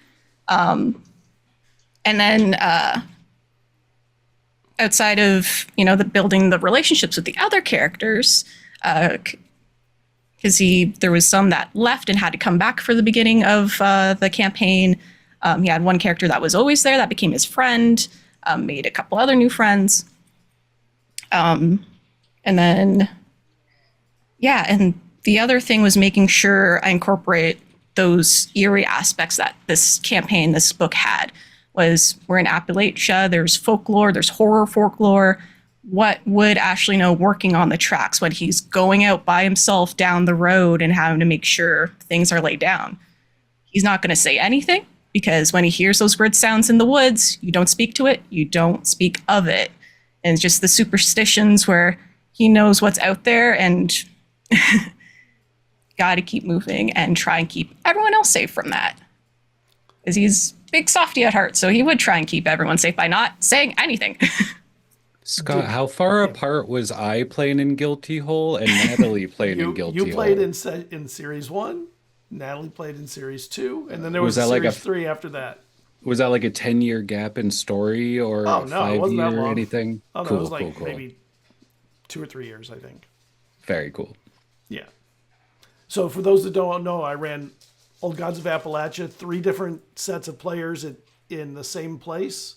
And then outside of, the building the relationships with the other characters, because there was some that left and had to come back for the beginning of the campaign. He had one character that was always there that became his friend, made a couple other new friends. And then, and the other thing was making sure I incorporate those eerie aspects that this book had. was we're in Appalachia, there's folklore, there's horror folklore. What would Ashley know working on the tracks when he's going out by himself down the road and having to make sure things are laid down? He's not going to say anything, because when he hears those weird sounds in the woods, you don't speak to it, you don't speak of it. And it's just the superstitions where he knows what's out there and got to keep moving and try and keep everyone else safe from that. Because he's big softy at heart, so he would try and keep everyone safe by not saying anything. Scott, how far apart was I playing in Guilty Hole and Natalie playing in Guilty Hole? You played in Series 1, Natalie played in Series 2, and then there was a like Series 3 after that. Was that like a 10-year gap in story or Oh, no, it wasn't that 5-year or long. anything? Oh, no, cool, it was like cool. maybe 2 or 3 years, I think. Very cool. Yeah. So for those that don't know, I ran Old Gods of Appalachia, 3 different sets of players in the same place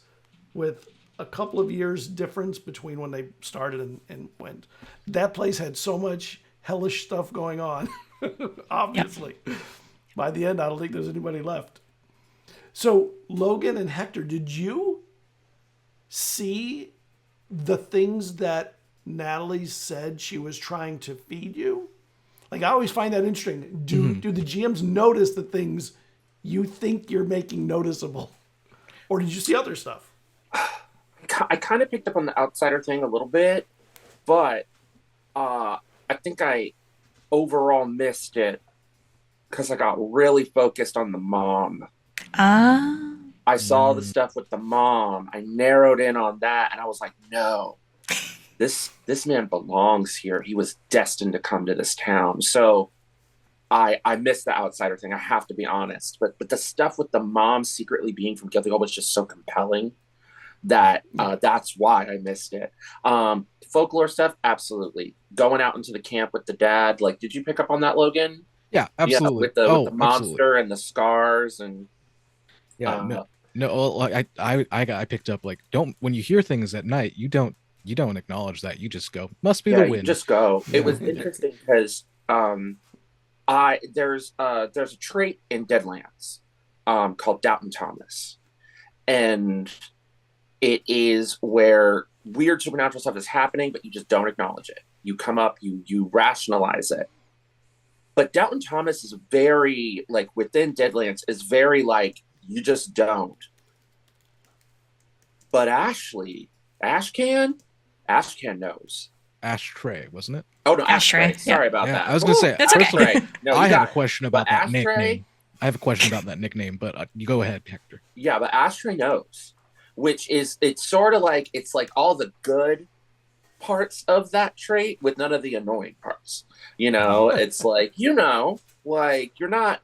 with a couple of years difference between when they started and went. That place had so much hellish stuff going on, obviously. Yep. By the end, I don't think there's anybody left. So Logan and Hector, did you see the things that Natalie said she was trying to feed you? Like, I always find that interesting. Do the GMs notice the things you think you're making noticeable? Or did you see other stuff? I kind of picked up on the outsider thing a little bit, but I think I overall missed it because I got really focused on the mom. I saw the stuff with the mom. I narrowed in on that, and I was like, no, this man belongs here. He was destined to come to this town. So I missed the outsider thing. I have to be honest. But the stuff with the mom secretly being from Guilty Hole was just so compelling that that's why I missed it. Folklore stuff, absolutely. Going out into the camp with the dad. Like, did you pick up on that, Logan? Yeah, absolutely. With the monster and the scars and I picked up, like, when you hear things at night, you don't acknowledge that. You just go, must be the wind. You just go. It was interesting because there's a trait in Deadlands called Doubting Thomas, and it is where weird supernatural stuff is happening, but you just don't acknowledge it. You come up, you rationalize it. But Doubting Thomas is very, like, within Deadlands, is very, like, you just don't. But Ash knows. Ashtray, wasn't it? Oh, no, Ashtray. Sorry about that. I was going to say, that's okay. No, I have a question about that Ashtray, nickname. I have a question about that nickname, but you go ahead, Hector. Yeah, but Ashtray knows, which is, it's sort of like, it's like all the good parts of that trait with none of the annoying parts. You know, it's like, like, you're not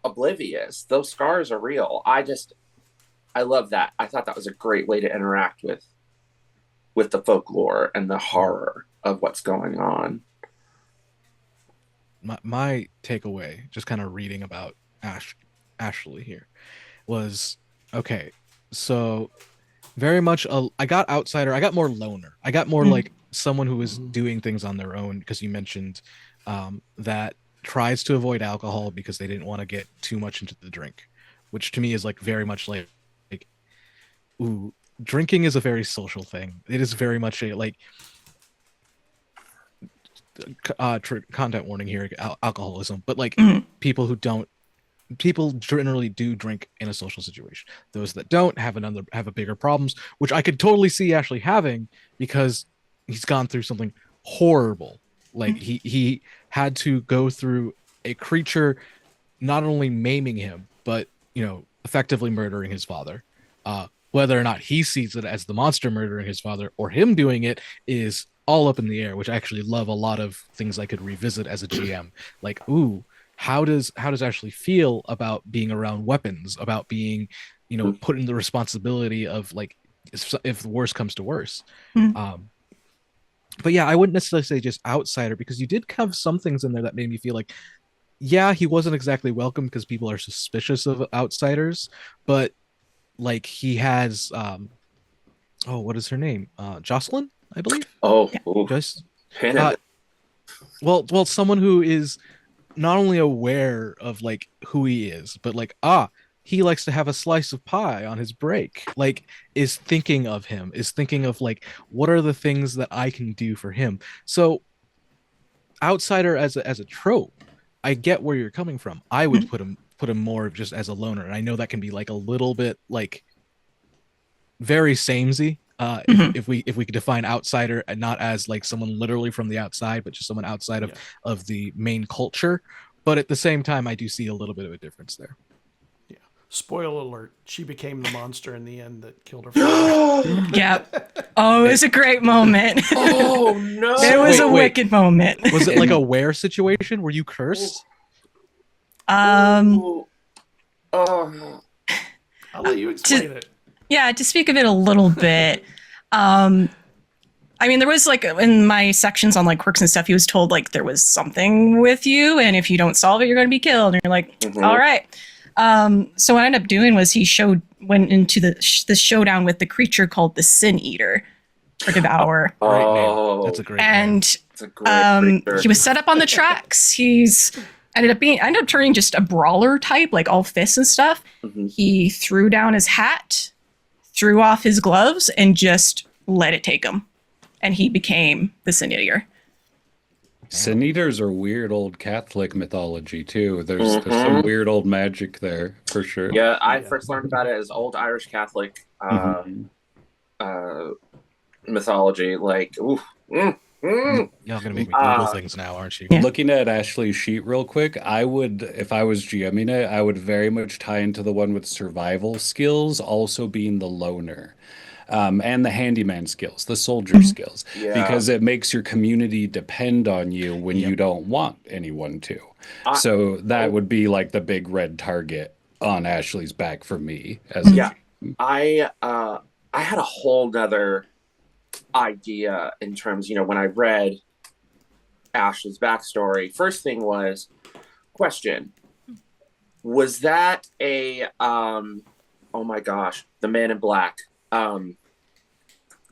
oblivious. Those scars are real. I love that. I thought that was a great way to interact with the folklore and the horror of what's going on. My takeaway, just kind of reading about Ashley here, was, okay, so very much I got outsider. I got more loner. I got more like someone who was doing things on their own, because you mentioned that tries to avoid alcohol because they didn't want to get too much into the drink, which to me is like very much like ooh, drinking is a very social thing. It is very much a, like, content warning here, alcoholism, but like people generally do drink in a social situation. Those that don't have a bigger problems, which I could totally see Ashley having, because he's gone through something horrible. Like he had to go through a creature not only maiming him, but effectively murdering his father. Whether or not he sees it as the monster murdering his father or him doing it is all up in the air, which I actually love. A lot of things I could revisit as a GM. Like, ooh, how does Ashley feel about being around weapons, about being, put in the responsibility of, like, if the worst comes to worse. But yeah, I wouldn't necessarily say just outsider, because you did have some things in there that made me feel like, yeah, he wasn't exactly welcome because people are suspicious of outsiders, but like he has what is her name? Jocelyn, I believe. Just someone who is not only aware of, like, who he is, but like, he likes to have a slice of pie on his break. Like, is thinking of him, is thinking of like, what are the things that I can do for him? So outsider as a trope, I get where you're coming from. I would put him more just as a loner. And I know that can be like a little bit like very samey. If we could define outsider and not as like someone literally from the outside, but just someone outside of the main culture. But at the same time, I do see a little bit of a difference there. Yeah. Spoiler alert: she became the monster in the end that killed her father. Yep. Oh, it was a great moment. Oh no! It was a wicked moment. Was it like a where situation? Were you cursed? Oh. I'll let you explain it. Yeah, to speak of it a little bit. I mean, there was like in my sections on like quirks and stuff, he was told like there was something with you, and if you don't solve it, you're going to be killed. And you're like, all right. So what I ended up doing was he went into the showdown with the creature called the Sin Eater or Devourer. Great name. That's a great name. It's a great creature. He was set up on the tracks. He's ended up turning just a brawler type, like all fists and stuff. He threw down his hat, threw off his gloves, and just let it take him. And he became the Sin Eater. Sin Eaters are weird old Catholic mythology too. There's some weird old magic there for sure. Yeah, I first learned about it as old Irish Catholic mythology. Like, ooh, Y'all gonna make me Google things now, aren't you? Yeah. Looking at Ashley's sheet real quick, I would, if I was GMing it, I would very much tie into the one with survival skills, also being the loner. And the handyman skills, the soldier skills, because it makes your community depend on you when you don't want anyone to. So that would be like the big red target on Ashley's back for me. I had a whole nother idea in terms, when I read Ashley's backstory. First thing was, question, was that a oh my gosh, the Man in Black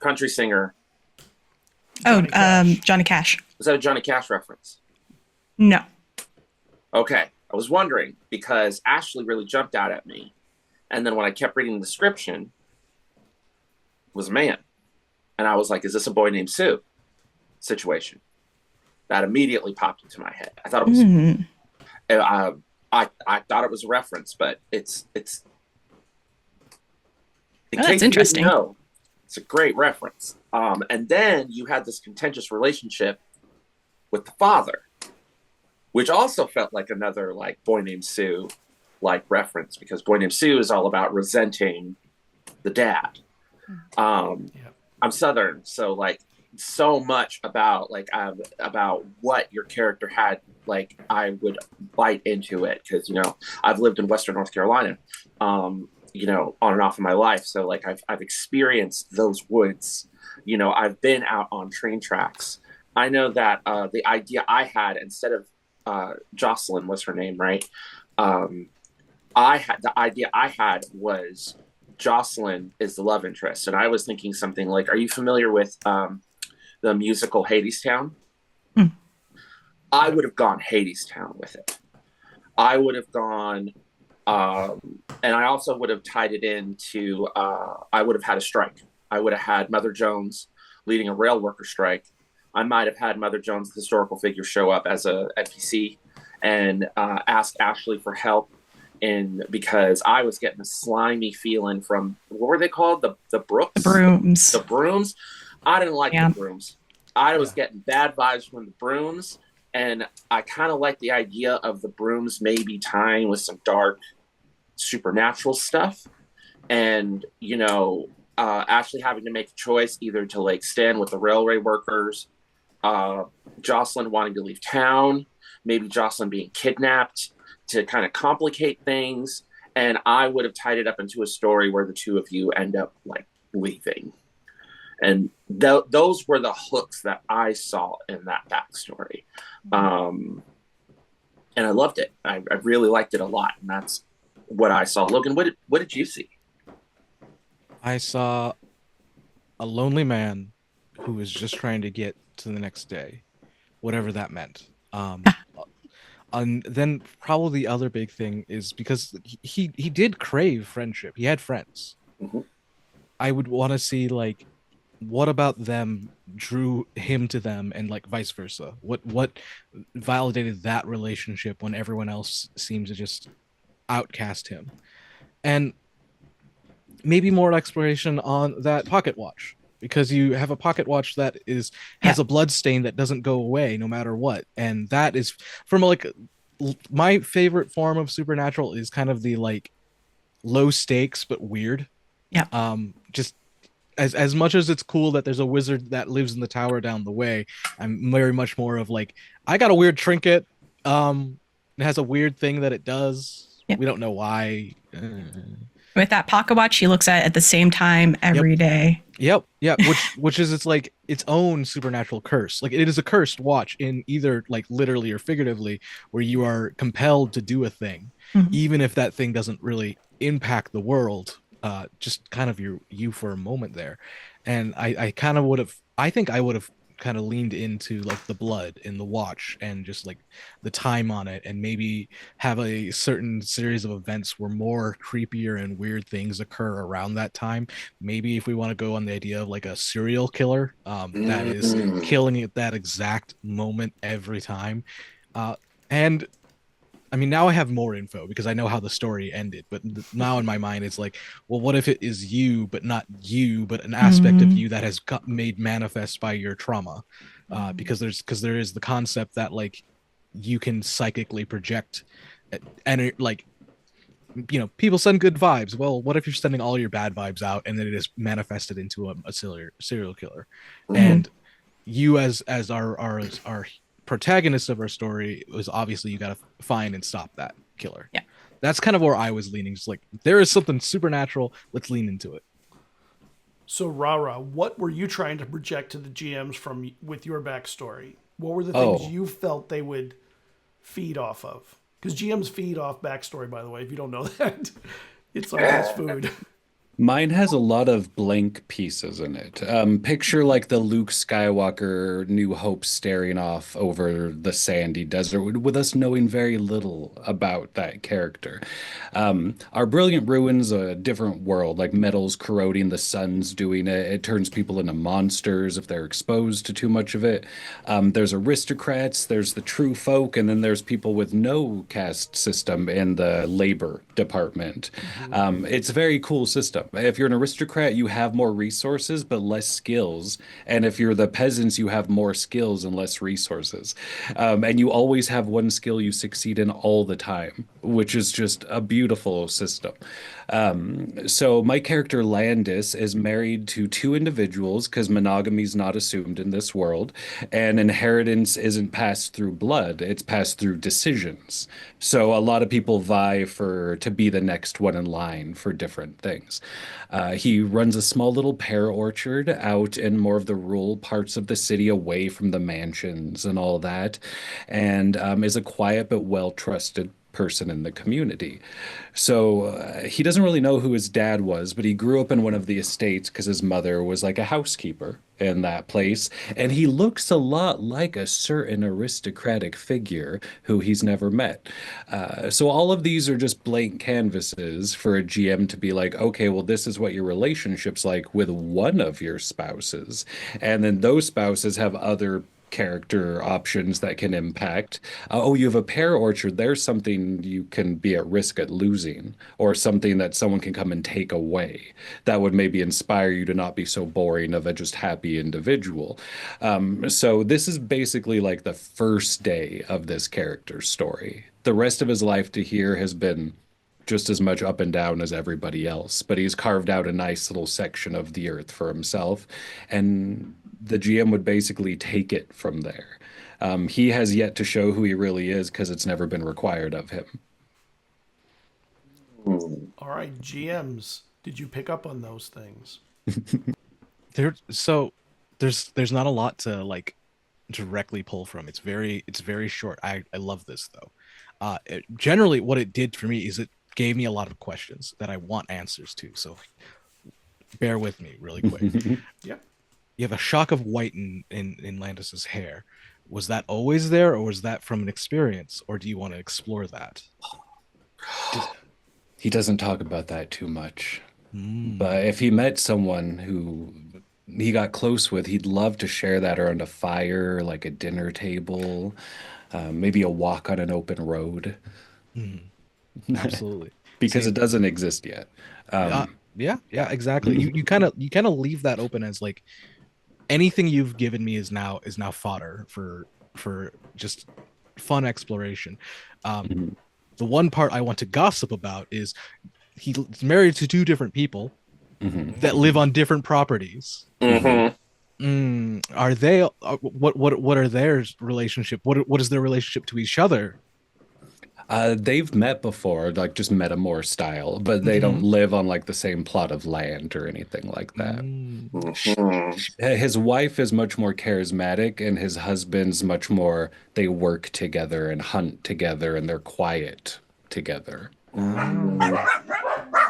country singer? Johnny Cash. Was that a Johnny Cash reference? No. Okay, I was wondering because Ashley really jumped out at me, and then when I kept reading the description, it was a man, and I was like, "Is this a boy named Sue situation?" That immediately popped into my head. I thought it was. I thought it was a reference, but it's. That's interesting. No, it's a great reference. And then you had this contentious relationship with the father, which also felt like another like Boy Named Sue like reference, because Boy Named Sue is all about resenting the dad. I'm Southern, so like so much about about what your character had. Like I would bite into it because I've lived in Western North Carolina. On and off in my life. So like I've experienced those woods, I've been out on train tracks. I know that the idea I had, instead of Jocelyn was her name, right? The idea I had was Jocelyn is the love interest. And I was thinking something like, are you familiar with the musical Hadestown? I would have gone Hadestown with it. I would have gone and I also would have tied it into, I would have had a strike. I would have had Mother Jones leading a rail worker strike. I might have had Mother Jones, the historical figure, show up as a NPC and ask Ashley for help because I was getting a slimy feeling from, what were they called? The brooks? The brooms. The brooms. I didn't like the brooms. I was getting bad vibes from the brooms. And I kind of like the idea of the brooms maybe tying with some dark supernatural stuff. And, Ashley having to make a choice either to like stand with the railway workers, Jocelyn wanting to leave town, maybe Jocelyn being kidnapped to kind of complicate things. And I would have tied it up into a story where the two of you end up like leaving. And those were the hooks that I saw in that backstory. And I loved it. I really liked it a lot. And that's what I saw. Logan, what did you see? I saw a lonely man who was just trying to get to the next day, whatever that meant. And then probably the other big thing is because he did crave friendship. He had friends. Mhm. I would want to see like what about them drew him to them and like vice versa. What validated that relationship when everyone else seems to just outcast him. And maybe more exploration on that pocket watch because you have a pocket watch that has a blood stain that doesn't go away no matter what, and that is from like my favorite form of supernatural is kind of the like low stakes but weird. Yeah. Just as much as it's cool that there's a wizard that lives in the tower down the way, I'm very much more of like, I got a weird trinket. It has a weird thing that it does. Yep. We don't know why. With that pocket watch, he looks at the same time every day. Yep. Which is it's like its own supernatural curse. Like it is a cursed watch in either like literally or figuratively, where you are compelled to do a thing, even if that thing doesn't really impact the world. Just kind of you for a moment there. And I kind of would have, I think I would have kind of leaned into like the blood in the watch and just like the time on it, and maybe have a certain series of events where more creepier and weird things occur around that time. Maybe if we want to go on the idea of like a serial killer that is killing at that exact moment every time. And I mean, now I have more info because I know how the story ended, but now in my mind, it's like, well, what if it is you, but not you, but an aspect of you that has got made manifest by your trauma? Because there is the concept that like you can psychically project, and like, you know, people send good vibes. Well, what if you're sending all your bad vibes out and then it is manifested into a serial killer? And you as our protagonist of our story was obviously you got to find and stop that killer. Yeah. That's kind of where I was leaning. Just like, there is something supernatural. Let's lean into it. So, Rara, what were you trying to project to the GMs with your backstory? What were the things you felt they would feed off of? Because GMs feed off backstory, by the way, if you don't know that. It's like fast food. Mine has a lot of blank pieces in it. Picture like the Luke Skywalker New Hope staring off over the sandy desert with us knowing very little about that character. Our Brilliant Ruins, a different world, like metals corroding, the sun's doing it. It turns people into monsters if they're exposed to too much of it. There's aristocrats, there's the true folk, and then there's people with no caste system in the labor department. It's a very cool system. If you're an aristocrat, you have more resources but less skills. And if you're the peasants, you have more skills and less resources. And you always have one skill you succeed in all the time, which is just a beautiful system. So my character Landis is married to two individuals because monogamy is not assumed in this world, and inheritance isn't passed through blood, it's passed through decisions. So a lot of people vie to be the next one in line for different things. He runs a small little pear orchard out in more of the rural parts of the city, away from the mansions and all that, and is a quiet but well-trusted person in the community. So he doesn't really know who his dad was, but he grew up in one of the estates because his mother was like a housekeeper in that place. And he looks a lot like a certain aristocratic figure who he's never met. So all of these are just blank canvases for a GM to be like, okay, well, this is what your relationship's like with one of your spouses. And then those spouses have other character options that can impact. Oh, you have a pear orchard. There's something you can be at risk at losing, or something that someone can come and take away that would maybe inspire you to not be so boring of a just happy individual. So this is basically like the first day of this character's story. The rest of his life to here has been just as much up and down as everybody else, but he's carved out a nice little section of the earth for himself, and the GM would basically take it from there. He has yet to show who he really is because it's never been required of him. All right, GMs, did you pick up on those things? There's not a lot to like directly pull from. It's very short. I love this though. Generally what it did for me is it gave me a lot of questions that I want answers to. So bear with me really quick. Yeah. You have a shock of white in Landis's hair, Was that always there, or was that from an experience, or do you want to explore that? He doesn't talk about that too much. Mm. But if he met someone who he got close with, he'd love to share that around a fire, like a dinner table, maybe a walk on an open road, Absolutely. because See, it doesn't exist yet. yeah, exactly. You kind of leave that open as like anything you've given me is now fodder for just fun exploration. Mhm. The one part I want to gossip about is he's married to two different people that live on different properties. Are they what are their relationship? What is their relationship to each other? They've met before, like just metamor style, but they don't live on like the same plot of land or anything like that. His wife is much more charismatic, and his husband's much more, they work together and hunt together, and they're quiet together.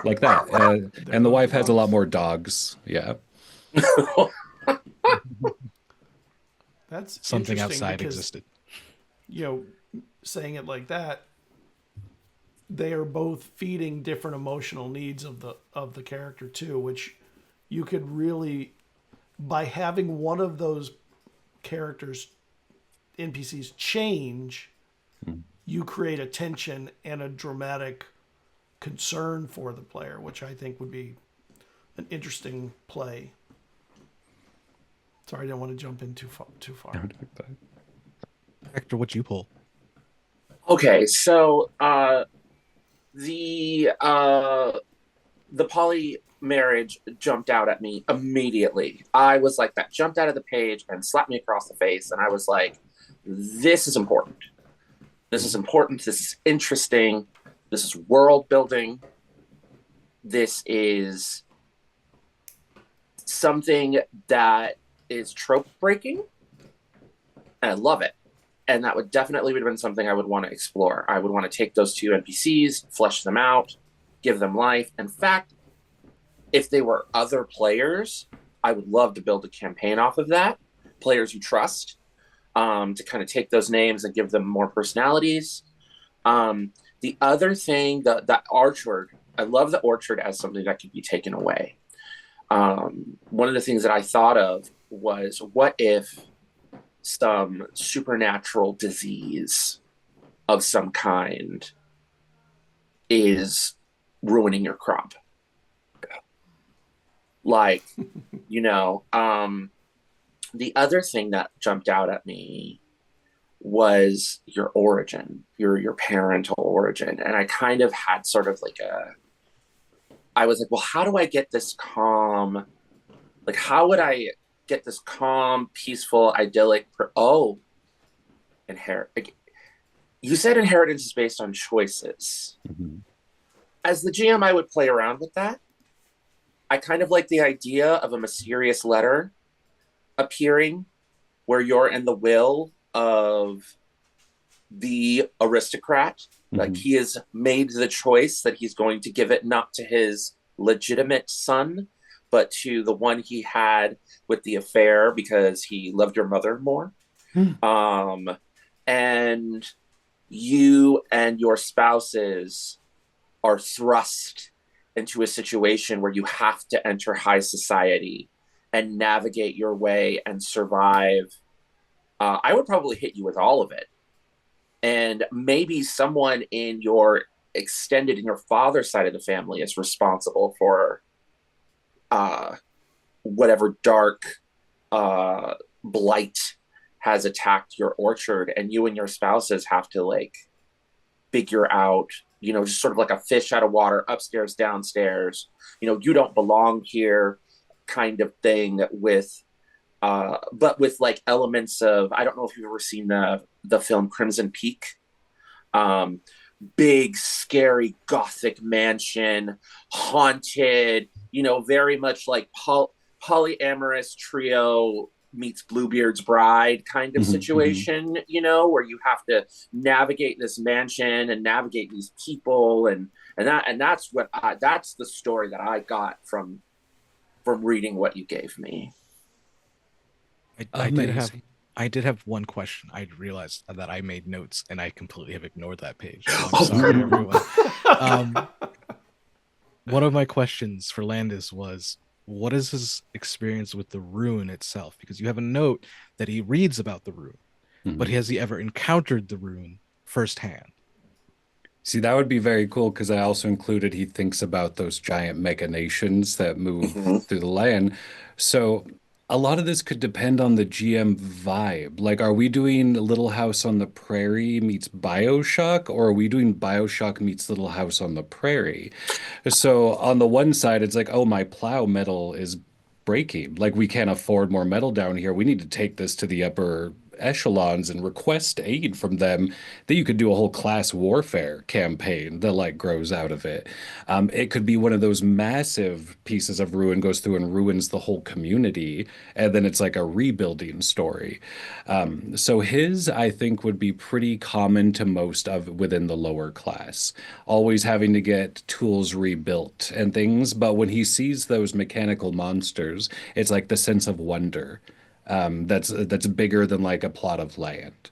Like that. And the both wife has a lot dogs. more dogs. Yeah. That's Something interesting outside because, existed. you know, saying it like that, they are both feeding different emotional needs of the character too, which you could really, by having one of those characters NPCs change, you create a tension and a dramatic concern for the player, which I think would be an interesting play. Sorry, I didn't want to jump in too far. Hector, what you pull? Okay, so the poly marriage jumped out at me immediately. I was like, that jumped out of the page and slapped me across the face, and I was like, this is important. This is important. This is interesting. This is world building. This is something that is trope breaking, and I love it. And that would definitely have been something I would want to explore. I would want to take those two NPCs, flesh them out, give them life. In fact, if they were other players, I would love to build a campaign off of that. Players you trust, to kind of take those names and give them more personalities. The other thing, the orchard, I love the orchard as something that could be taken away. One of the things that I thought of was, what if some supernatural disease of some kind is ruining your crop? Like, the other thing that jumped out at me was your origin, your parental origin. And I kind of had sort of like I was like, well, how do I get this calm? Like, how would I get this calm, peaceful, idyllic? You said inheritance is based on choices. As the GM, I would play around with that. I kind of like the idea of a mysterious letter appearing where you're in the will of the aristocrat. Like, he has made the choice that he's going to give it not to his legitimate son, but to the one he had with the affair because he loved your mother more. And you and your spouses are thrust into a situation where you have to enter high society and navigate your way and survive. I would probably hit you with all of it. And maybe someone in your father's side of the family is responsible for whatever dark blight has attacked your orchard, and you and your spouses have to like figure out, just sort of like a fish out of water, upstairs, downstairs, you don't belong here kind of thing, with but with like elements of, I don't know if you've ever seen the film Crimson Peak. Big, scary, gothic mansion, haunted, very much like polyamorous trio meets Bluebeard's Bride kind of situation, where you have to navigate this mansion and navigate these people, and that's that's the story that I got from reading what you gave me. I I did have one question. I realized that I made notes and I completely have ignored that page. So I'm Oh. sorry, everyone. One of my questions for Landis was, what is his experience with the rune itself? Because you have a note that he reads about the rune, but has he ever encountered the rune firsthand? See, that would be very cool because I also included he thinks about those giant machinations that move through the land. So a lot of this could depend on the GM vibe. Like, are we doing Little House on the Prairie meets BioShock, or are we doing BioShock meets Little House on the Prairie? So on the one side, it's like, oh, my plow metal is breaking. Like, we can't afford more metal down here. We need to take this to the upper echelons and request aid from them. That you could do a whole class warfare campaign that like grows out of it. It could be one of those massive pieces of ruin goes through and ruins the whole community, and then it's like a rebuilding story. So his, I think, would be pretty common to most of within the lower class, always having to get tools rebuilt and things. But when he sees those mechanical monsters, it's like the sense of wonder that's bigger than like a plot of land.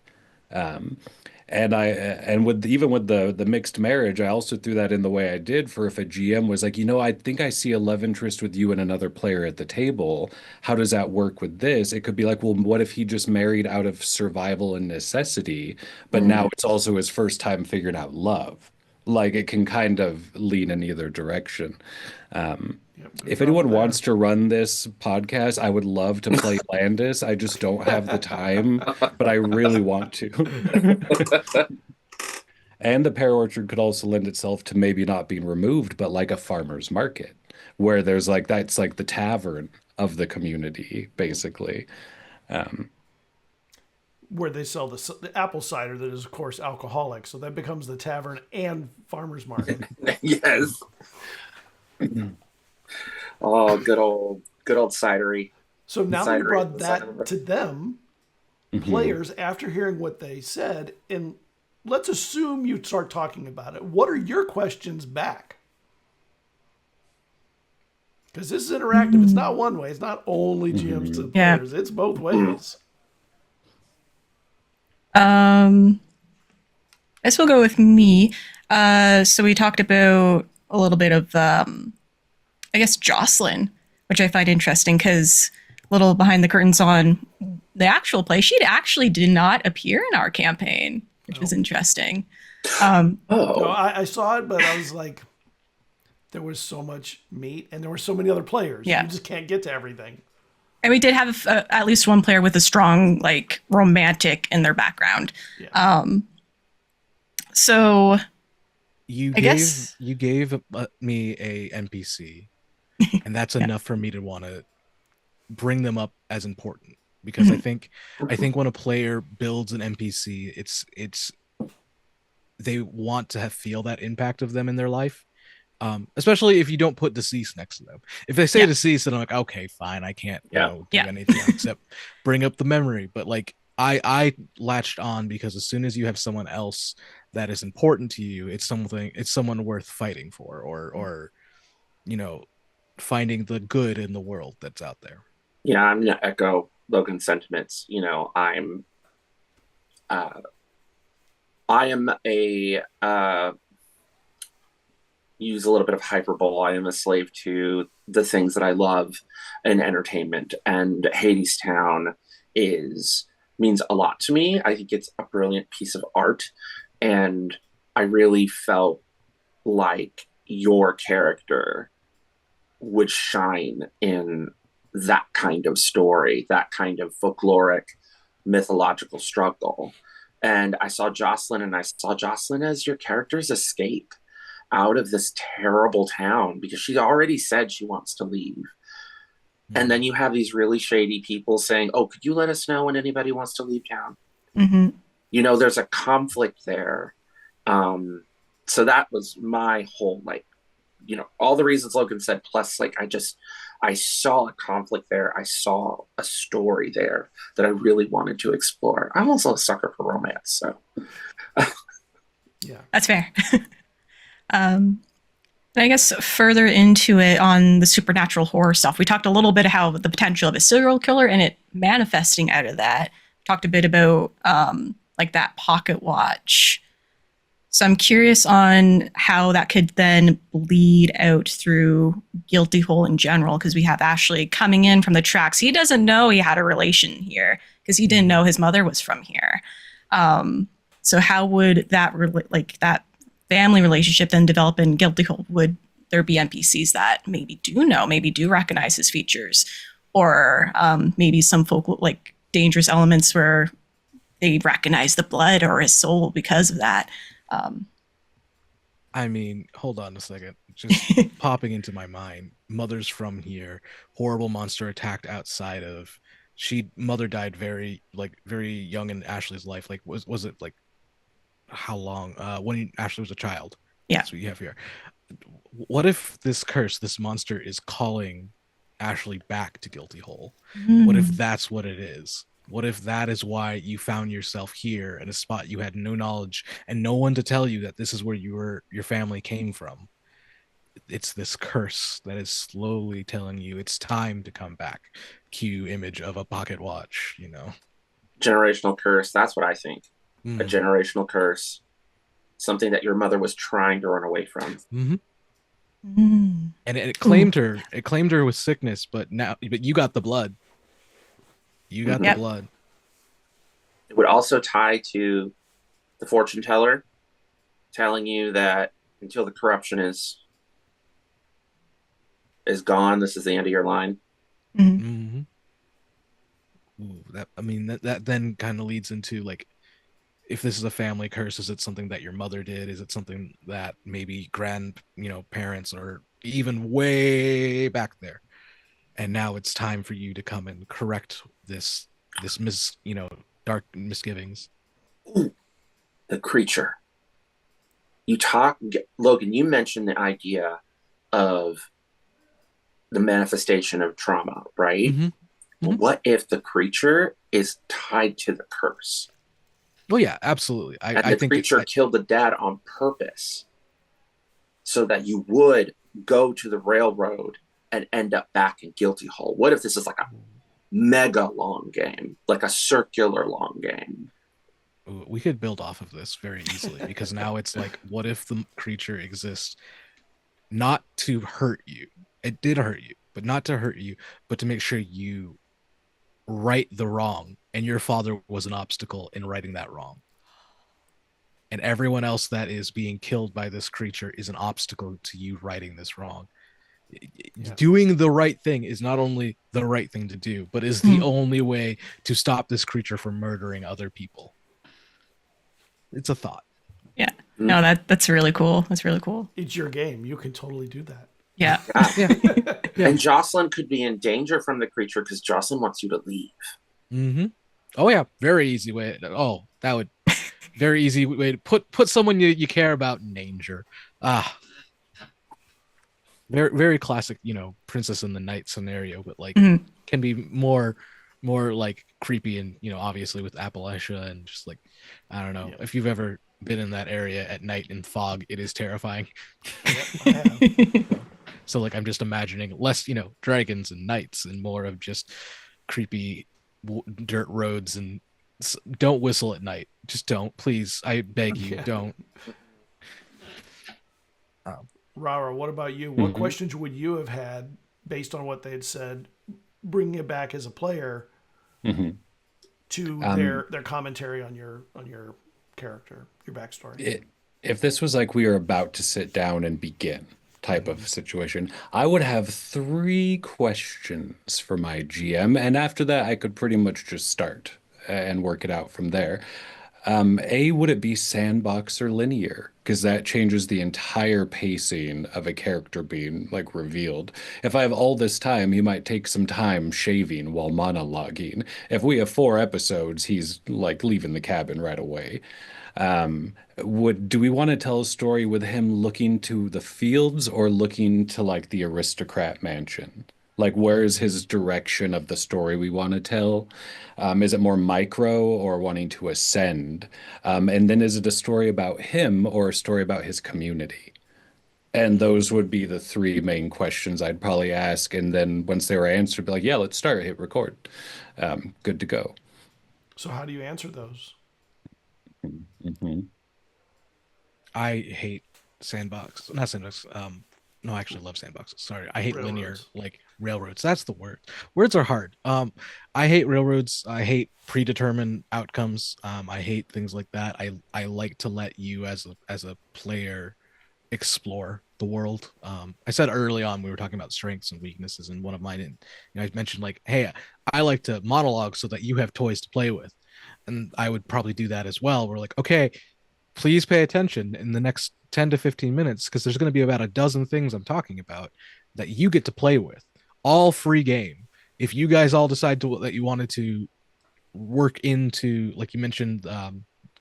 And with even with the mixed marriage, I also threw that in the way I did for if a GM was like, I think I see a love interest with you and another player at the table. How does that work with this? It could be like, well, what if he just married out of survival and necessity, but now it's also his first time figuring out love. Like it can kind of lean in either direction. If anyone wants to run this podcast, I would love to play Landis. I just don't have the time, but I really want to. And the Pear Orchard could also lend itself to maybe not being removed, but like a farmer's market, where there's like that's like the tavern of the community, basically. Where they sell the apple cider that is, of course, alcoholic. So that becomes the tavern and farmer's market. Yes. Oh, good old cidery. So now that you Cidery brought is the that cider. to them, players, after hearing what they said, and let's assume you start talking about it, what are your questions back? Because this is interactive. It's not one way. It's not only GMs to players. It's both ways. This will go with me. So we talked about a little bit of, I guess, Jocelyn, which I find interesting because a little behind the curtains on the actual play, she actually did not appear in our campaign, which was interesting. No, I saw it, but I was like, there was so much meat and there were so many other players. Yeah. You just can't get to everything. And we did have at least one player with a strong, like, romantic in their background. Yeah. So You I guess- gave me a NPC, and that's enough for me to want to bring them up as important, because I think when a player builds an NPC, it's they want to feel that impact of them in their life. Especially if you don't put deceased next to them. If they say deceased, then I'm like, okay, fine, I can't do anything anything bring up the memory. But like I latched on because as soon as you have someone else that is important to you, it's someone worth fighting for, or finding the good in the world that's out there. Yeah, I'm gonna echo Logan's sentiments. I am a use a little bit of hyperbole. I am a slave to the things that I love in entertainment, and Hadestown means a lot to me. I think it's a brilliant piece of art, and I really felt like your character would shine in that kind of story, that kind of folkloric, mythological struggle. And I saw Jocelyn as your character's escape out of this terrible town, because she already said she wants to leave. Mm-hmm. And then you have these really shady people saying, oh, could you let us know when anybody wants to leave town? Mm-hmm. There's a conflict there. So that was my whole, all the reasons Logan said, plus I saw a conflict there. I saw a story there that I really wanted to explore. I'm also a sucker for romance, so. Yeah. That's fair. And I guess further into it on the supernatural horror stuff, we talked a little bit how the potential of a serial killer and it manifesting out of that. We talked a bit about like that pocket watch. So I'm curious on how that could then bleed out through Guilty Hole in general, because we have Ashley coming in from the tracks. He doesn't know he had a relation here because he didn't know his mother was from here. So how would that that family relationship then develop in Guilty Hole? Would there be NPCs that maybe do know, maybe do recognize his features, or maybe some folk like dangerous elements where they recognize the blood or his soul because of that? I mean, hold on a second. Just popping into my mind. Mother's from here. Horrible monster attacked outside of. Mother died very young in Ashley's life. Like was it like how long? When Ashley was a child. Yeah. That's what you have here. What if this curse, this monster, is calling Ashley back to Guilty Hole? What if that's what it is? What if that is why you found yourself here in a spot you had no knowledge and no one to tell you that this is where your family came from? It's this curse that is slowly telling you it's time to come back. Cue image of a pocket watch, you know. Generational curse. That's what I think. A generational curse. Something that your mother was trying to run away from. And it claimed her. It claimed her with sickness, but you got the blood. You got the blood. It would also tie to the fortune teller telling you that until the corruption is gone, this is the end of your line. Ooh, that then kind of leads into like, if this is a family curse, is it something that your mother did? Is it something that maybe parents or even way back there? And now it's time for you to come and correct this dark misgivings. Ooh, the creature. Logan, you mentioned the idea of the manifestation of trauma, right? What if the creature is tied to the curse? Well, yeah, absolutely. I think the creature killed the dad on purpose so that you would go to the railroad and end up back in Guilty Hole. What if this is like a mega long game, like a circular long game? We could build off of this very easily because now it's like, what if the creature exists not to hurt you? It did hurt you, but not to hurt you, but to make sure you right the wrong. And your father was an obstacle in righting that wrong. And everyone else that is being killed by this creature is an obstacle to you righting this wrong. Doing the right thing is not only the right thing to do, but is the only way to stop this creature from murdering other people. It's a thought. Yeah. No, that's really cool. That's really cool. It's your game. You can totally do that. Yeah. And Jocelyn could be in danger from the creature because Jocelyn wants you to leave. Oh yeah, very easy way. That would very easy way to put someone you care about in danger. Very very classic, Princess and the Knight scenario, but like can be more like creepy and obviously with Appalachia and just like I don't know if you've ever been in that area at night in fog, it is terrifying. So like I'm just imagining less dragons and knights and more of just creepy dirt roads. And don't whistle at night. Just don't, please. I beg you, don't. Rara, what about you? What questions would you have had based on what they had said, bringing it back as a player to their commentary on your character, your backstory? If this was like we were about to sit down and begin type of situation, I would have 3 questions for my GM, and after that I could pretty much just start and work it out from there. Would it be sandbox or linear? Because that changes the entire pacing of a character being like revealed. If I have all this time, he might take some time shaving while monologuing. If we have 4 episodes, he's like leaving the cabin right away. Do we want to tell a story with him looking to the fields or looking to like the aristocrat mansion? Like, where is his direction of the story we want to tell? Is it more micro or wanting to ascend? And then is it a story about him or a story about his community? And those would be the 3 main questions I'd probably ask. And then once they were answered, be like, yeah, let's start, hit record. Good to go. So how do you answer those? Mm-hmm. I hate sandbox. Not sandbox. No, I actually love sandboxes. Sorry, I hate linear Railroads. like railroads. That's the word. Words are hard. I hate railroads. I hate predetermined outcomes. I hate things like that. I like to let you as a player explore the world. I said early on we were talking about strengths and weaknesses, and one of mine, and I mentioned like, hey, I like to monologue so that you have toys to play with, and I would probably do that as well. We're like, okay, please pay attention in the next 10 to 15 minutes because there's going to be about a dozen things I'm talking about that you get to play with, all free game. If you guys all decide that you wanted to work into, like you mentioned,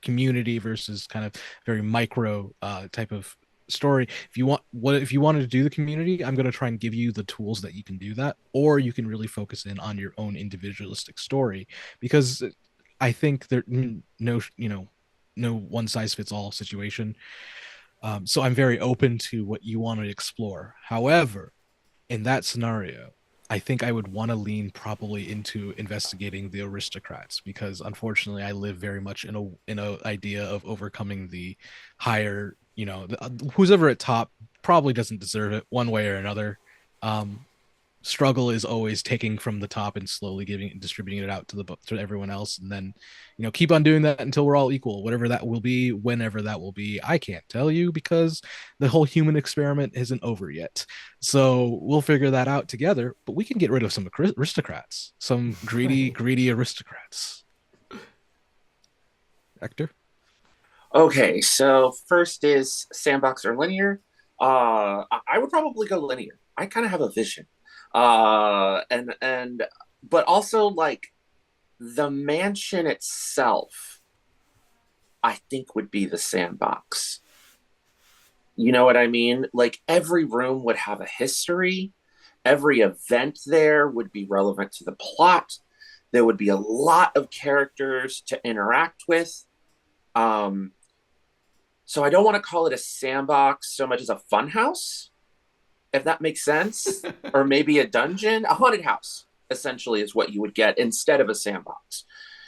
community versus kind of very micro type of story. If you wanted to do the community, I'm going to try and give you the tools that you can do that, or you can really focus in on your own individualistic story, because I think there no one size fits all situation. So I'm very open to what you want to explore. However, in that scenario, I think I would want to lean probably into investigating the aristocrats, because unfortunately I live very much in a idea of overcoming the higher, who's ever at top probably doesn't deserve it one way or another. Struggle is always taking from the top and slowly distributing it out to everyone else, and then keep on doing that until we're all equal, whatever that will be, whenever that will be. I can't tell you because the whole human experiment isn't over yet, so we'll figure that out together. But we can get rid of some aristocrats, some greedy aristocrats. Hector? Okay, so first is sandbox or linear. I would probably go linear. I kind of have a vision. And but also like the mansion itself, I think would be the sandbox. You know what I mean? Like every room would have a history. Every event there would be relevant to the plot. There would be a lot of characters to interact with. So I don't want to call it a sandbox so much as a fun house, if that makes sense, or maybe a dungeon. A haunted house essentially is what you would get instead of a sandbox,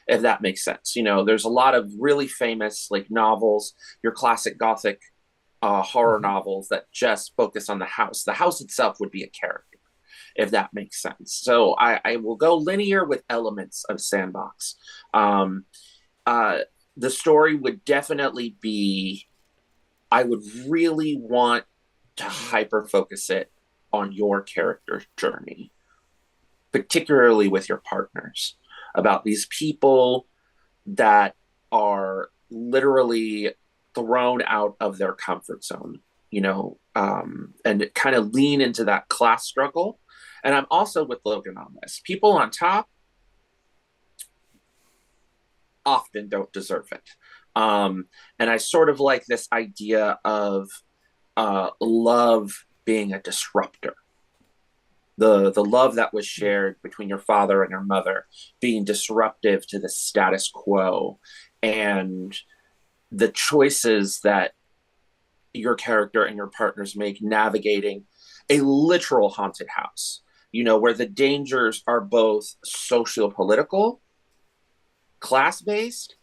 if that makes sense. There's a lot of really famous like novels, your classic gothic horror novels that just focus on the house. The house itself would be a character, if that makes sense. So I will go linear with elements of sandbox. The story would definitely be, I would really want to hyper focus it on your character's journey, particularly with your partners, about these people that are literally thrown out of their comfort zone, and kind of lean into that class struggle. And I'm also with Logan on this. People on top often don't deserve it. And I sort of like this idea of love being a disruptor. The love that was shared between your father and your mother being disruptive to the status quo, and the choices that your character and your partners make navigating a literal haunted house, where the dangers are both socio-political, class-based,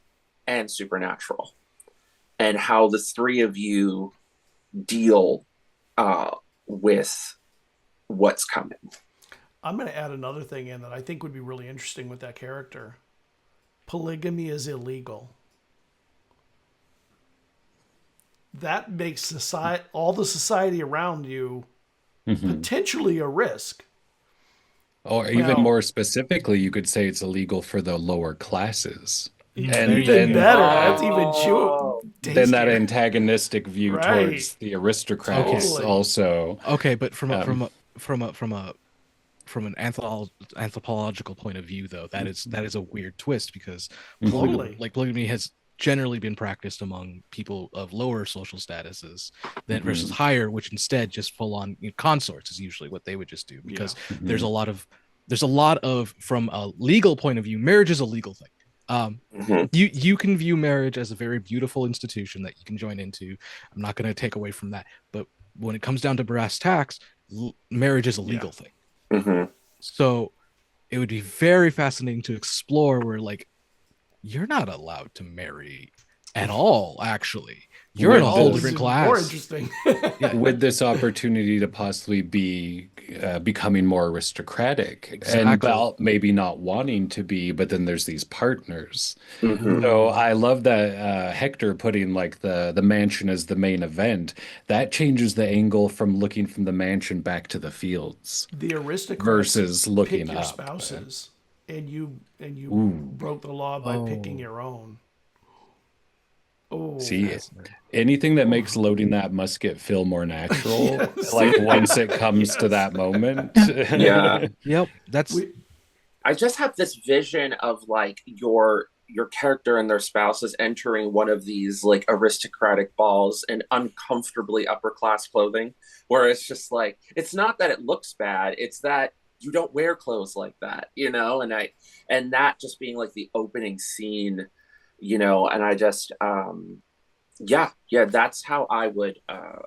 and supernatural, and how the three of you deal with what's coming. I'm going to add another thing in that I think would be really interesting with that character. Polygamy is illegal. That makes all the society around you potentially a risk. Or even more specifically, you could say it's illegal for the lower classes. And even better. That's even Then that antagonistic view towards the aristocrats also. Okay, but from an anthropological point of view, though, that is a weird twist, because polygamy has generally been practiced among people of lower social statuses than versus higher, which instead just full on consorts is usually what they would just do, because there's a lot of from a legal point of view, marriage is a legal thing. You can view marriage as a very beautiful institution that you can join into. I'm not going to take away from that, but when it comes down to brass tacks, marriage is a legal thing. So it would be very fascinating to explore where, like, you're not allowed to marry at all, actually. You're in a With whole this- different More class. interesting. With this opportunity to possibly be becoming more aristocratic, and Exactly. about maybe not wanting to be, but then there's these partners. Mhm. So I love that Hector putting like the mansion as the main event. That changes the angle from looking from the mansion back to the fields The aristocrats versus looking pick your up. spouses, and you Ooh. broke the law by picking Oh. your own. Oh, See, Fascinating. anything that makes loading that musket feel more natural, Yes. like once it comes to Yes. that moment. Yeah. Yep, that's we, I just have this vision of like your character and their spouses entering one of these like aristocratic balls in uncomfortably upper class clothing, where it's just like it's not that it looks bad, it's that you don't wear clothes like that, and that just being like the opening scene, and I just yeah, that's how I would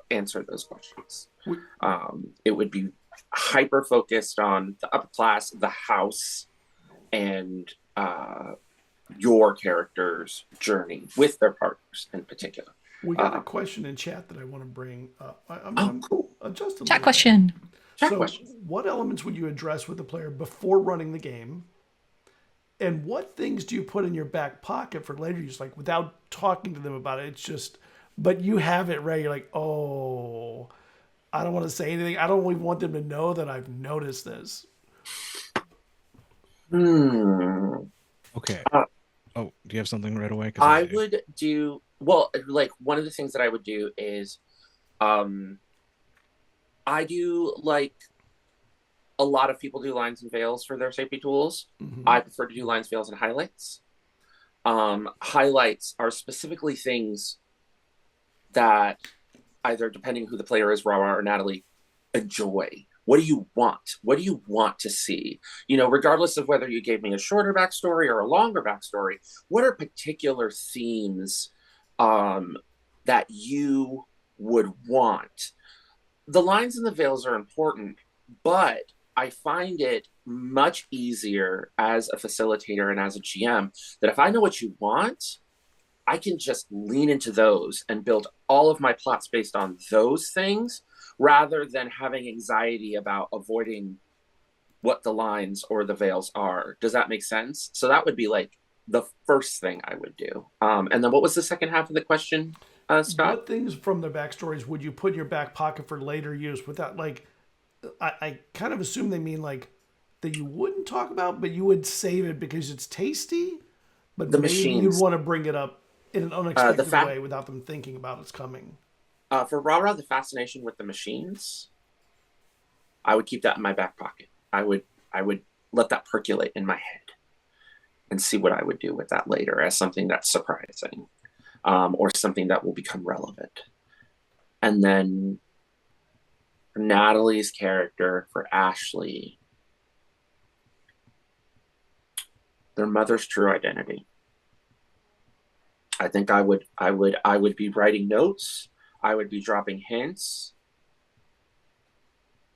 answer those questions. we, It would be hyper focused on the upper class, the house, and your character's journey with their partners in particular. we got a question in chat that I want to bring up. I'm Cool. adjusting. Chat question. Chat So, question. what elements would you address with the player before running the game? And what things do you put in your back pocket for later use? Like without talking to them about it, it's just, but you have it ready. You're like, oh, I don't want to say anything. I don't even want them to know that I've noticed this. okay. Uh, Oh, do you have something right away? 'Cause I would do well. Like one of the things that I would do is, I do like a lot of people do lines and veils for their safety tools. I prefer to do lines, veils, and highlights. Highlights are specifically things that either, depending who the player is, Rara or Natalie, enjoy. What do you want? What do you want to see? Regardless of whether you gave me a shorter backstory or a longer backstory, what are particular themes that you would want? The lines and the veils are important, but I find it much easier as a facilitator and as a GM that if I know what you want, I can just lean into those and build all of my plots based on those things rather than having anxiety about avoiding what the lines or the veils are. Does that make sense? So that would be like the first thing I would do. And then what was the second half of the question, Scott? What things from their backstories would you put in your back pocket for later use without, like, I kind of assume they mean like that you wouldn't talk about, but you would save it because it's tasty, but The maybe machines. you'd want to bring it up in an unexpected fact- way without them thinking about it's coming. For Rara, the fascination with the machines, I would keep that in my back pocket. I would let that percolate in my head and see what I would do with that later as something that's surprising, or something that will become relevant. And then for Natalie's character, for Ashley, their mother's true identity. I think I would be writing notes. I would be dropping hints,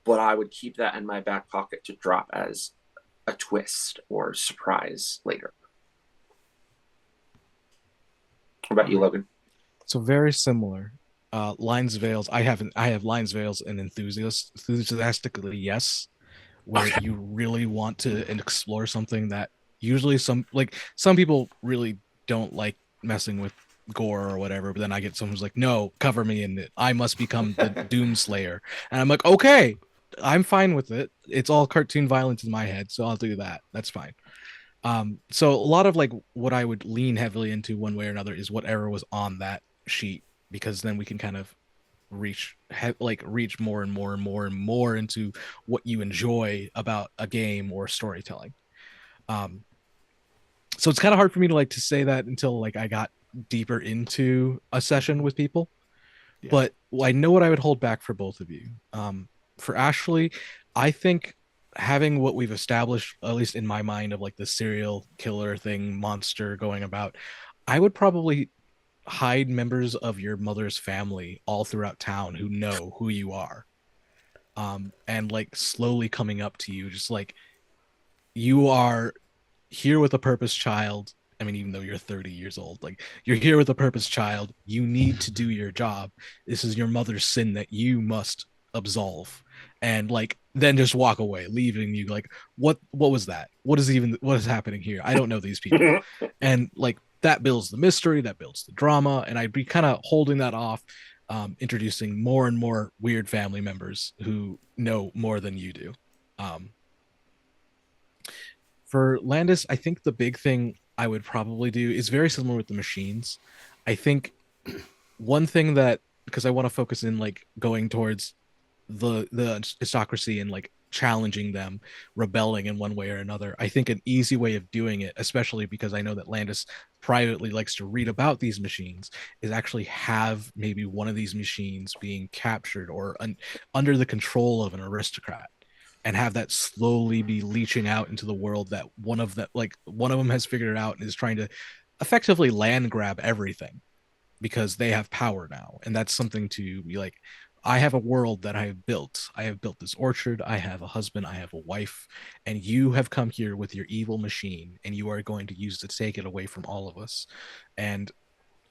but I would keep that in my back pocket to drop as a twist or surprise later. What about you, Logan? So very similar. Lines veils. I have lines veils and enthusiastically yes, where you really want to explore something that usually some people really don't like messing with gore or whatever, but then I get someone who's like, no, cover me in it. I must become the Doom Slayer. And I'm like, okay, I'm fine with it. It's all cartoon violence in my head, so I'll do that. That's fine. So a lot of like what I would lean heavily into one way or another is whatever was on that sheet, because then we can kind of reach more and more and more and more into what you enjoy about a game or storytelling. So it's kind of hard for me to say that until like I got deeper into a session with people. Yeah. But I know what I would hold back for both of you. For Ashley, I think having what we've established, at least in my mind, of like the serial killer thing, monster going about, I would probably hide members of your mother's family all throughout town who know who you are. And like slowly coming up to you, just like, you are here with a purpose, child. I mean, even though you're 30 years old, like you're here with a purpose, child. You need to do your job. This is your mother's sin that you must absolve. And like then just walk away, leaving you like, what was that? What is happening here? I don't know these people. And like that builds the mystery, that builds the drama, and I'd be kind of holding that off, introducing more and more weird family members who know more than you do. Um, for Landis, I think the big thing I would probably do is very similar with the machines. I think one thing that, because I want to focus in like going towards the aristocracy and like challenging them, rebelling in one way or another. I think an easy way of doing it, especially because I know that Landis privately likes to read about these machines, is actually have maybe one of these machines being captured or under the control of an aristocrat, and have that slowly be leaching out into the world that one of them has figured it out and is trying to effectively land grab everything because they have power now. And that's something to be like, I have a world that I have built. I have built this orchard. I have a husband. I have a wife. And you have come here with your evil machine, and you are going to use it to take it away from all of us. And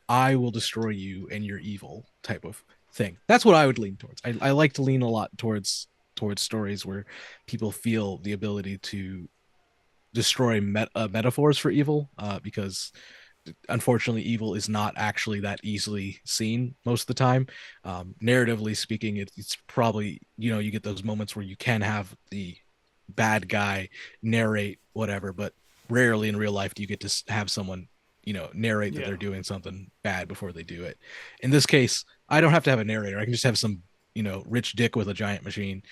I will destroy you and your evil type of thing. That's what I would lean towards. I like to lean a lot towards stories where people feel the ability to destroy metaphors for evil, because unfortunately evil is not actually that easily seen most of the time. Narratively speaking, it's probably, you get those moments where you can have the bad guy narrate whatever, but rarely in real life do you get to have someone narrate that they're doing something bad before they do it. In this case, I don't have to have a narrator. I can just have some rich dick with a giant machine.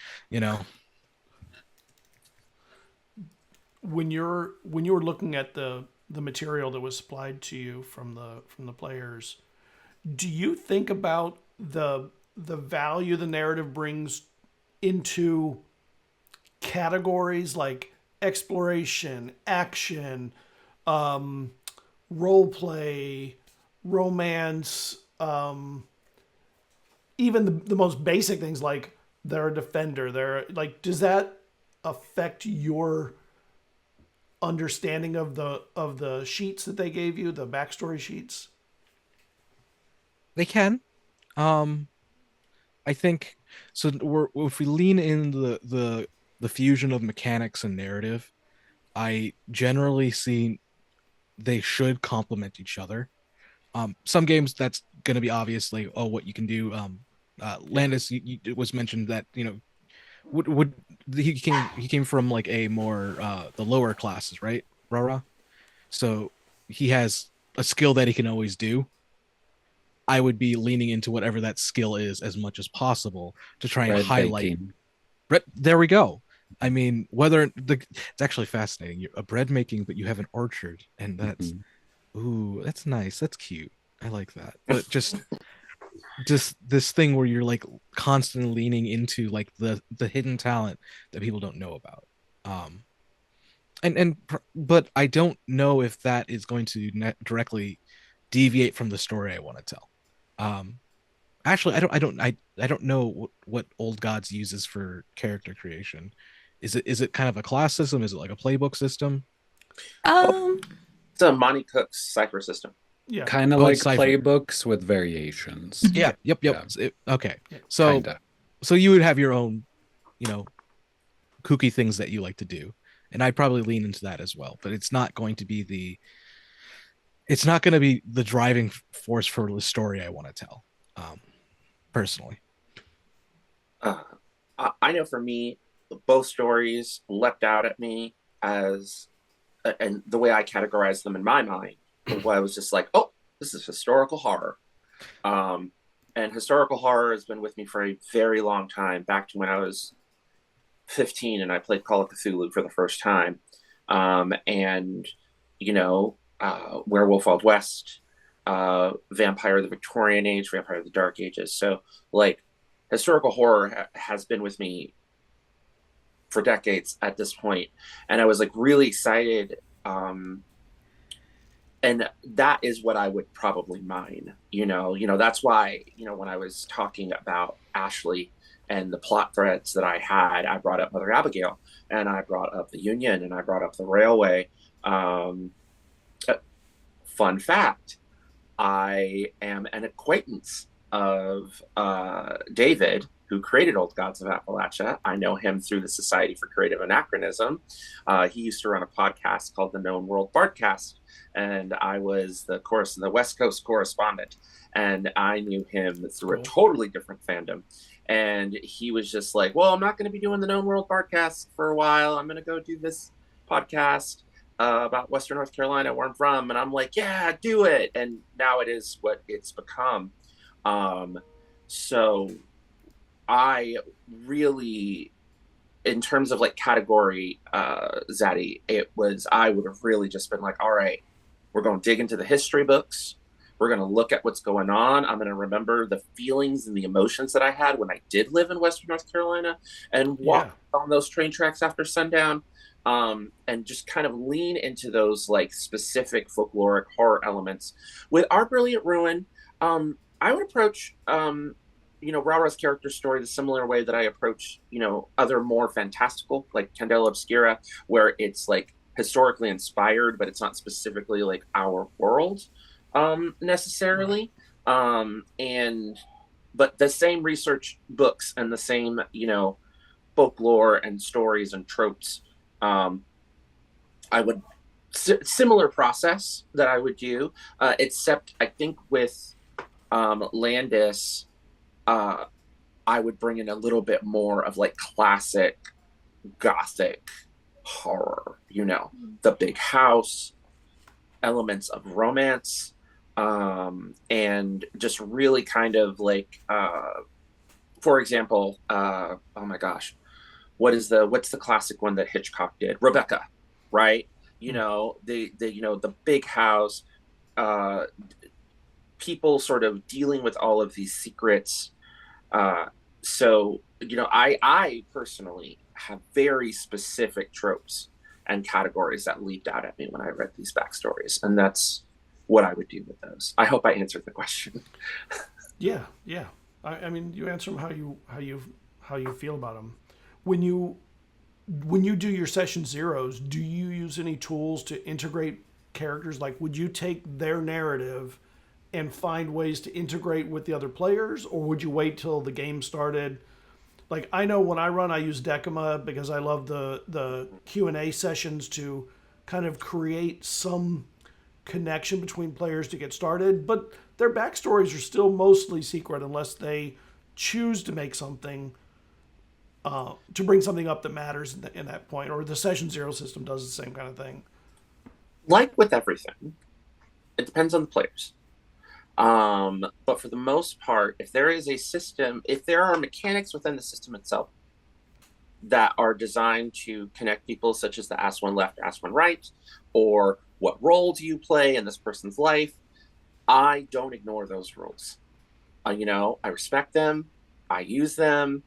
When you were looking at the material that was supplied to you from the players, do you think about the value the narrative brings into categories like exploration, action, role play, romance, even the most basic things like they're a defender, they're like, does that affect your understanding of the sheets that they gave you, the backstory sheets? They can. I think so. If we lean in the fusion of mechanics and narrative, I generally see they should complement each other. Some games that's going to be obvious, like what you can do. Landis, it was mentioned that would he came from like a more the lower classes, right, Rara? So he has a skill that he can always do. I would be leaning into whatever that skill is as much as possible to try and highlight. There we go. I mean, it's actually fascinating. You're a bread making, but you have an orchard, and that's ooh, that's nice. That's cute. I like that. But just this thing where you're like constantly leaning into like the hidden talent that people don't know about. But I don't know if that is going to directly deviate from the story I want to tell. Actually, I don't know what Old Gods uses for character creation. Is it kind of a class system? Is it like a playbook system? It's a Monty Cook's Cypher system. Yeah, kind of like playbooks with variations. Yeah. Yep. Yeah. Okay. So, Kinda. So you would have your own, kooky things that you like to do, and I'd probably lean into that as well. But it's not going to be the driving force for the story I want to tell, personally. I know for me, both stories leapt out at me as, and the way I categorize them in my mind, I was just like, oh, this is historical horror. And historical horror has been with me for a very long time, back to when I was 15 and I played Call of Cthulhu for the first time. And, Werewolf Wild West, Vampire of the Victorian Age, Vampire of the Dark Ages. So, like, historical horror has been with me for decades at this point. And I was, like, really excited. And that is what I would probably mine, that's why, when I was talking about Ashley and the plot threads that I had, I brought up Mother Abigail, and I brought up the Union, and I brought up the Railway. fun fact, I am an acquaintance of David, who created Old Gods of Appalachia. I know him through the Society for Creative Anachronism. He used to run a podcast called the Known World Bardcast, and I was the West Coast correspondent. And I knew him through a totally different fandom. And he was just like, well, I'm not going to be doing the Known World Bardcast for a while. I'm going to go do this podcast about Western North Carolina, where I'm from. And I'm like, yeah, do it. And now it is what it's become. So I really, in terms of like category, Zaddy, I would have really just been like, all right, we're going to dig into the history books. We're going to look at what's going on. I'm going to remember the feelings and the emotions that I had when I did live in Western North Carolina and walk on those train tracks after sundown, and just kind of lean into those like specific folkloric horror elements. With Our Brilliant Ruin, I would approach, Rara's character story the similar way that I approach, other more fantastical, like Candela Obscura, where it's like historically inspired, but it's not specifically like our world necessarily. But the same research books and the same, folklore and stories and tropes, I would similar process that I would do, except I think with Landis, I would bring in a little bit more of like classic gothic horror, the big house, elements of romance, and just really kind of like, for example, oh my gosh, what's the classic one that Hitchcock did? Rebecca, right? The big house, people sort of dealing with all of these secrets. So I personally have very specific tropes and categories that leaped out at me when I read these backstories, and that's what I would do with those. I hope I answered the question. Yeah. I mean, you answer them how you feel about them. When you do your session zeros, do you use any tools to integrate characters? Like, would you take their narrative and find ways to integrate with the other players, or would you wait till the game started? Like, I know when I run, I use Decima because I love the Q&A sessions to kind of create some connection between players to get started, but their backstories are still mostly secret unless they choose to make something, to bring something up that matters in that point, or the session zero system does the same kind of thing. Like with everything, it depends on the players. But for the most part, if there is a system, if there are mechanics within the system itself that are designed to connect people, such as the ask one left, ask one right, or what role do you play in this person's life, I don't ignore those rules. I respect them, I use them,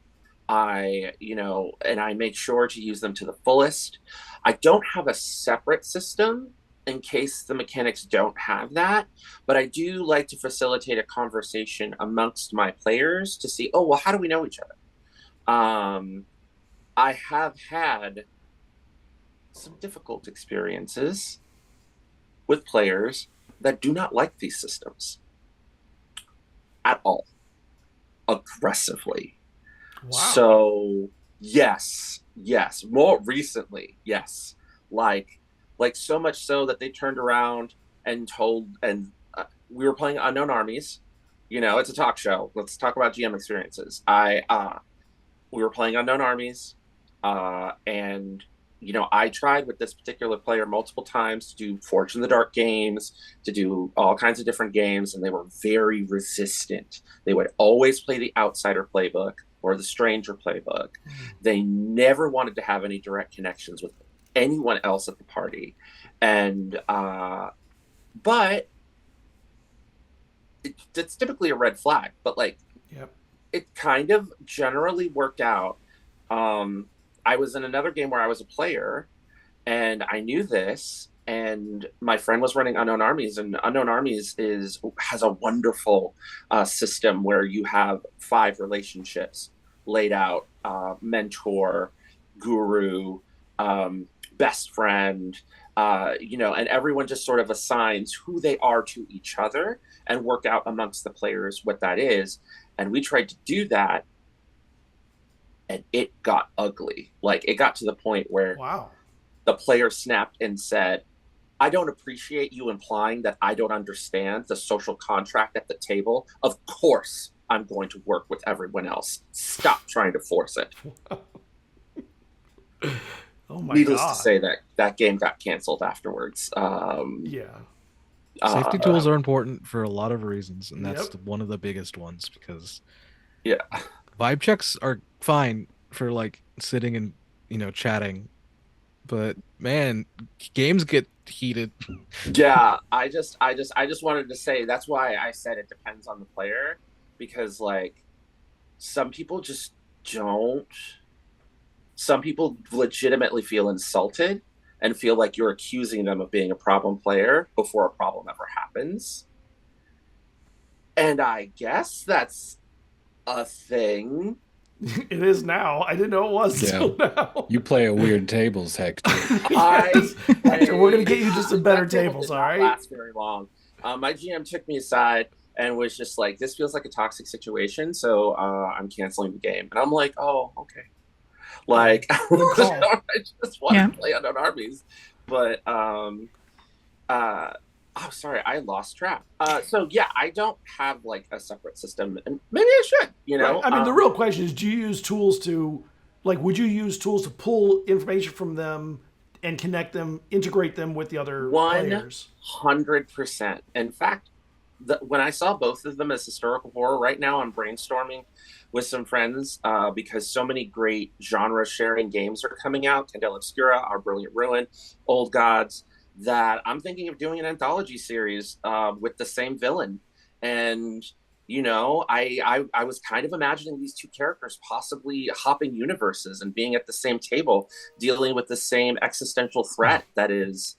and I make sure to use them to the fullest. I don't have a separate system in case the mechanics don't have that, but I do like to facilitate a conversation amongst my players to see, oh, well, how do we know each other? I have had some difficult experiences with players that do not like these systems at all, aggressively. Wow. So yes, more recently, yes, like so much so that they turned around and we were playing Unknown Armies. It's a talk show. Let's talk about GM experiences. We were playing Unknown Armies, and I tried with this particular player multiple times to do Forge in the Dark games, to do all kinds of different games, and they were very resistant. They would always play the Outsider playbook or the Stranger playbook. They never wanted to have any direct connections with anyone else at the party, and but it's typically a red flag, but it kind of generally worked out. I was in another game where I was a player, and I knew this, and my friend was running Unknown Armies, and Unknown Armies has a wonderful system where you have 5 relationships laid out: mentor, guru, best friend, and everyone just sort of assigns who they are to each other and work out amongst the players what that is. And we tried to do that, and it got ugly. Like, it got to the point where the player snapped and said, I don't appreciate you implying that I don't understand the social contract at the table. Of course I'm going to work with everyone else. Stop trying to force it. Oh my Needless God. to say, that game got canceled afterwards. Safety tools are important for a lot of reasons, and that's one of the biggest ones, because vibe checks are fine for like sitting and chatting, but man, games get heated. Yeah, I just wanted to say that's why I said it depends on the player, because like some people just don't. Some people legitimately feel insulted and feel like you're accusing them of being a problem player before a problem ever happens. And I guess that's a thing. It is now. I didn't know it was until now. You play at weird tables, Hector. Hector, we're going to get you just some better tables, all right? Last very long. My GM took me aside and was just like, this feels like a toxic situation, so I'm canceling the game. And I'm like, oh, okay. Like, I just want to play Unknown Armies. But, sorry, I lost track. So, yeah, I don't have, like, a separate system. And maybe I should, Right. I mean, the real question is, do you use tools to, like, would you use tools to pull information from them and connect them, integrate them with the other players? 100%. In fact, when I saw both of them as historical horror, right now I'm brainstorming with some friends because so many great genre-sharing games are coming out. Candela Obscura, Our Brilliant Ruin, Old Gods, that I'm thinking of doing an anthology series with the same villain. And, I was kind of imagining these two characters possibly hopping universes and being at the same table, dealing with the same existential threat that is,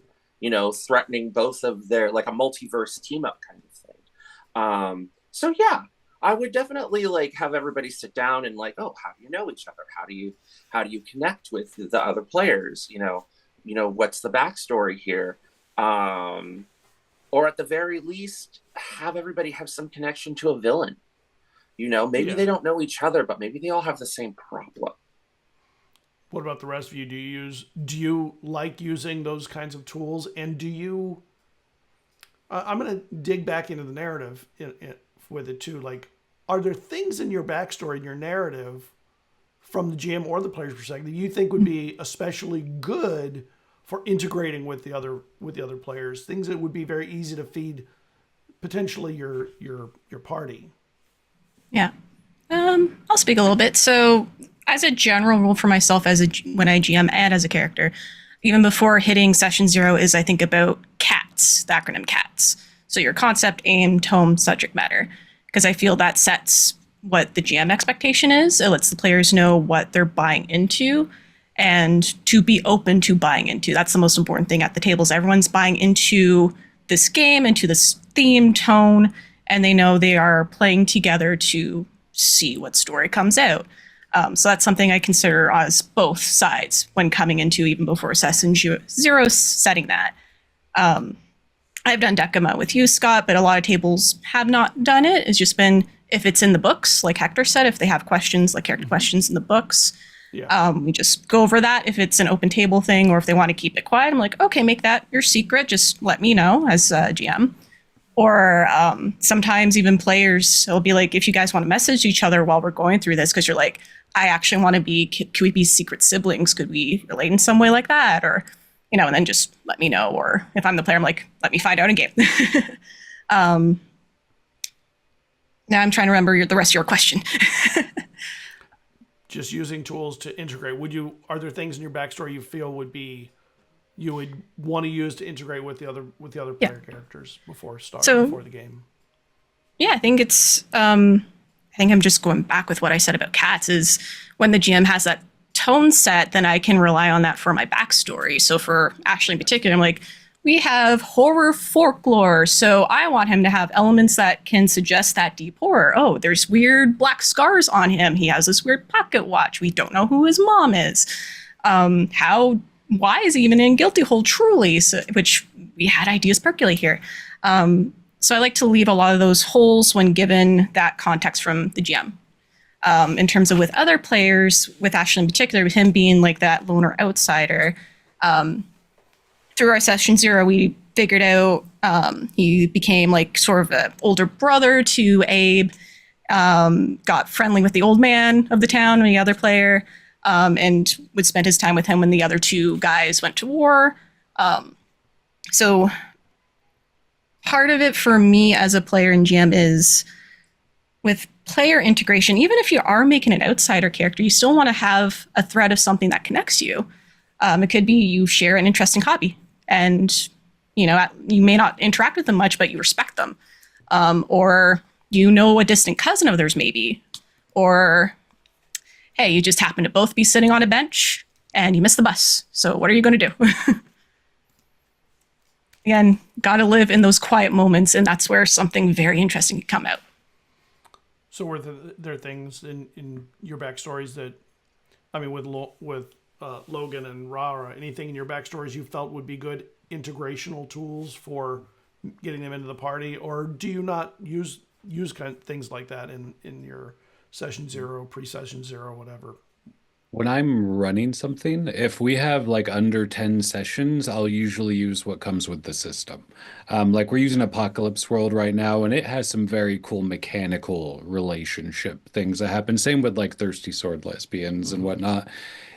threatening both of their, like a multiverse team-up kind of thing. So, yeah. I would definitely like have everybody sit down and like, oh, how do you know each other? How do you connect with the other players? What's the backstory here? Or at the very least, have everybody have some connection to a villain. Maybe they don't know each other, but maybe they all have the same problem. What about the rest of you? Do you like using those kinds of tools? And do you? I'm going to dig back into the narrative with it too. Like, are there things in your backstory, in your narrative, from the GM or the player's perspective, that you think would be especially good for integrating with the other players? Things that would be very easy to feed potentially your party. Yeah, I'll speak a little bit. So, as a general rule for myself, when I GM and as a character, even before hitting session 0, is I think about CATS, the acronym CATS. So your concept, aim, tone, subject matter. Because I feel that sets what the GM expectation is. It lets the players know what they're buying into and to be open to buying into. That's the most important thing at the tables. Everyone's buying into this game, into this theme, tone, and they know they are playing together to see what story comes out. So that's something I consider as both sides when coming into, even before session 0, setting that. I've done Decima with you, Scott, but a lot of tables have not done it. It's just been, if it's in the books, like Hector said, if they have questions, like character questions in the books, we just go over that. If it's an open table thing, or if they want to keep it quiet, I'm like, okay, make that your secret. Just let me know as a GM. Or sometimes even players will be like, if you guys want to message each other while we're going through this, because you're like, I actually want to be, could we be secret siblings? Could we relate in some way like that? Or, and then just let me know. Or if I'm the player, I'm like, let me find out in game. Now I'm trying to remember the rest of your question. Just using tools to integrate. Are there things in your backstory you feel you would want to use to integrate with the other player characters before the game? Yeah, I think it's I think I'm just going back with what I said about cats, is when the GM has that tone set, then I can rely on that for my backstory. So for Ashley in particular, I'm like, we have horror folklore, so I want him to have elements that can suggest that deep horror. Oh, there's weird black scars on him. He has this weird pocket watch. We don't know who his mom is. How why is he even in guilty hole truly? So, which we had ideas percolate here. So I like to leave a lot of those holes when given that context from the GM. In terms of with other players, with Ashley in particular, with him being like that loner outsider, through our session 0, we figured out he became like sort of an older brother to Abe, got friendly with the old man of the town and the other player, and would spend his time with him when the other two guys went to war. So part of it for me as a player in GM is with player integration, even if you are making an outsider character, you still want to have a thread of something that connects you. It could be you share an interesting hobby and, you know, you may not interact with them much, but you respect them. Or you know a distant cousin of theirs maybe. Or, hey, you just happen to both be sitting on a bench and you missed the bus. So what are you going to do? Again, got to live in those quiet moments, and that's where something very interesting can come out. So were there things in your backstories that, I mean, with Logan and Rara, anything in your backstories you felt would be good integrational tools for getting them into the party, or do you not use kind of things like that in your session 0, pre-session 0, whatever? When I'm running something, if we have like under 10 sessions, I'll usually use what comes with the system. Like we're using Apocalypse World right now, and it has some very cool mechanical relationship things that happen. Same with like Thirsty Sword Lesbians and whatnot.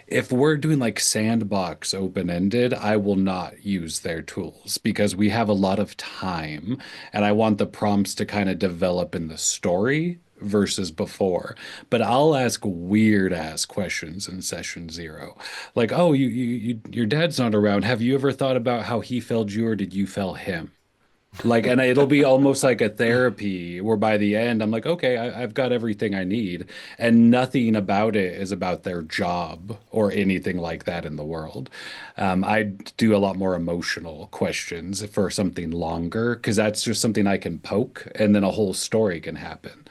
If we're doing like sandbox open-ended, I will not use their tools because we have a lot of time and I want the prompts to kind of develop in the story versus before. But I'll ask weird ass questions in session 0. Like, oh, your dad's not around. Have you ever thought about how he failed you or did you fail him? Like, and it'll be almost like a therapy where by the end I'm like, okay, I've got everything I need, and nothing about it is about their job or anything like that in the world. I do a lot more emotional questions for something longer because that's just something I can poke and then a whole story can happen.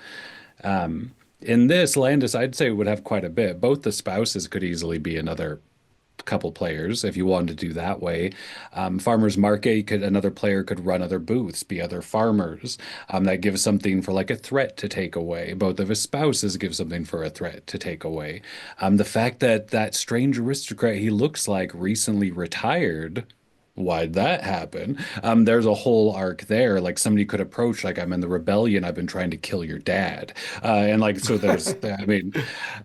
In this, Landis, I'd say would have quite a bit. Both the spouses could easily be another couple players if you wanted to do that way. Farmers market, another player could run other booths, be other farmers. That gives something for like a threat to take away. Both of his spouses give something for a threat to take away. The fact that that strange aristocrat he looks like recently retired. Why'd that happen? There's a whole arc there. Like somebody could approach, like, I'm in the rebellion. I've been trying to kill your dad. And like, so there's, I mean,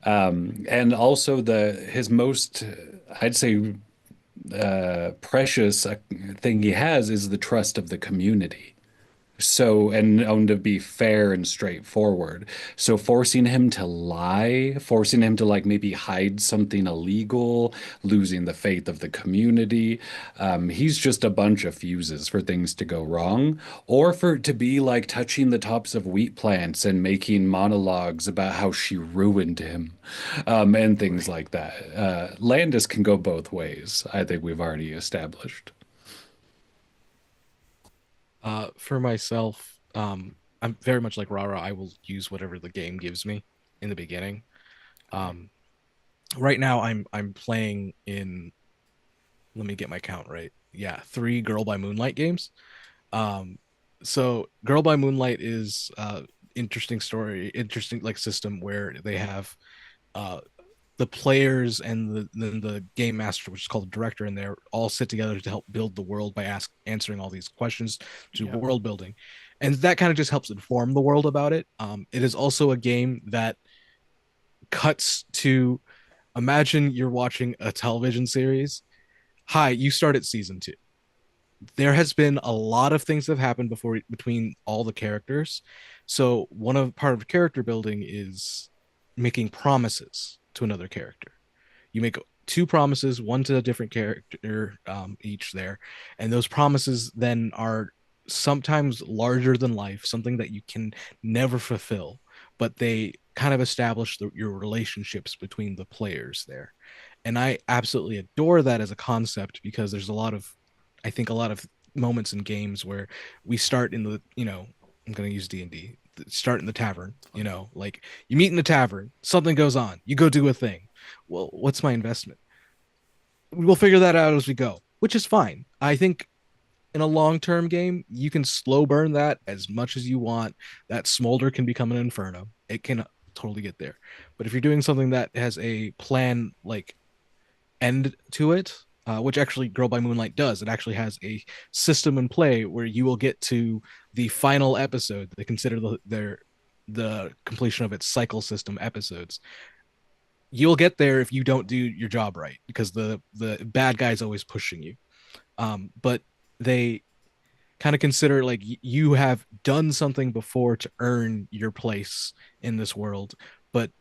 and also his most, I'd say, precious thing he has is the trust of the community. So, and to be fair and straightforward. So forcing him to lie, forcing him to like maybe hide something illegal, losing the faith of the community. He's just a bunch of fuses for things to go wrong, or for it to be like touching the tops of wheat plants and making monologues about how she ruined him, and things like that. Landis can go both ways. I think we've already established. For myself, I'm very much like Rara. I will use whatever the game gives me in the beginning. Right now, I'm playing in. Let me get my count right. Yeah, 3 Girl by Moonlight games. So Girl by Moonlight is interesting story, interesting like system where they have the players and the game master, which is called the director, and they're all sit together to help build the world by answering all these questions to world building, and that kind of just helps inform the world about it. It is also a game that cuts to, imagine you're watching a television series. Hi, you start at season 2. There has been a lot of things that have happened between all the characters. So part of character building is making promises to another character. You make 2 promises, one to a different character each there, and those promises then are sometimes larger than life, something that you can never fulfill, but they kind of establish your relationships between the players there. And I absolutely adore that as a concept because there's I think a lot of moments in games where we start in the, I'm going to use D&D, start in the tavern, like you meet in the tavern, something goes on, you go do a thing. Well, what's my investment? we'll figure that out as we go, which is fine. I think in a long-term game, you can slow burn that as much as you want. That smolder can become an inferno. It can totally get there. But if you're doing something that has a plan like end to it, which actually Girl by Moonlight does, it actually has a system in play where you will get to the final episode. They consider the completion of its cycle system episodes. You'll get there if you don't do your job right, because the bad guy's always pushing you. But they kind of consider like you have done something before to earn your place in this world, but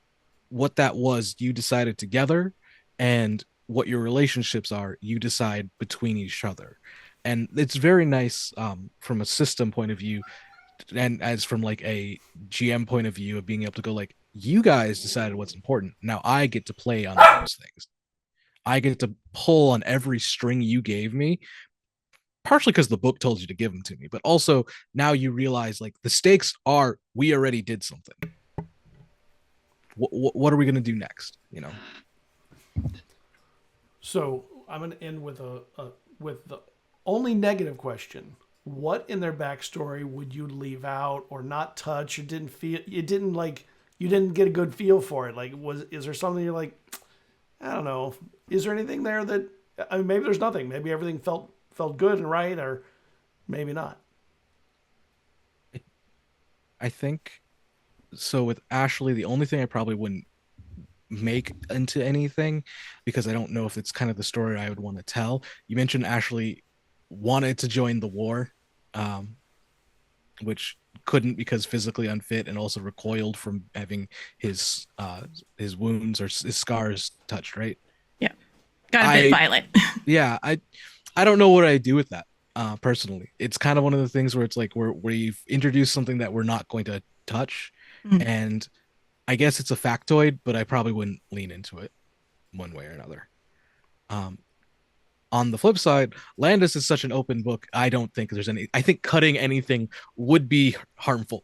what that was, you decided together, and what your relationships are, you decide between each other. And it's very nice from a system point of view, and as from like a GM point of view of being able to go like, you guys decided what's important. Now I get to play on those things. I get to pull on every string you gave me, partially because the book told you to give them to me, but also now you realize like the stakes are we already did something. What are we going to do next? You know. So I'm going to end with with the only negative question. What in their backstory would you leave out or not touch? Or didn't feel you didn't like you didn't get a good feel for it. Like is there something you're like, I don't know. Is there anything there that I mean, maybe there's nothing. Maybe everything felt good and right, or maybe not. I think so with Ashley, the only thing I probably wouldn't make into anything, because I don't know if it's kind of the story I would want to tell. You mentioned Ashley wanted to join the war, which couldn't because physically unfit, and also recoiled from having his wounds or his scars touched, right? Yeah. Got a bit violent. Yeah, I don't know what I do with that. Personally, it's kind of one of the things where it's like we've introduced something that we're not going to touch, and I guess it's a factoid, but I probably wouldn't lean into it one way or another. On the flip side, Landis is such an open book. I don't think there's any. I think cutting anything would be harmful.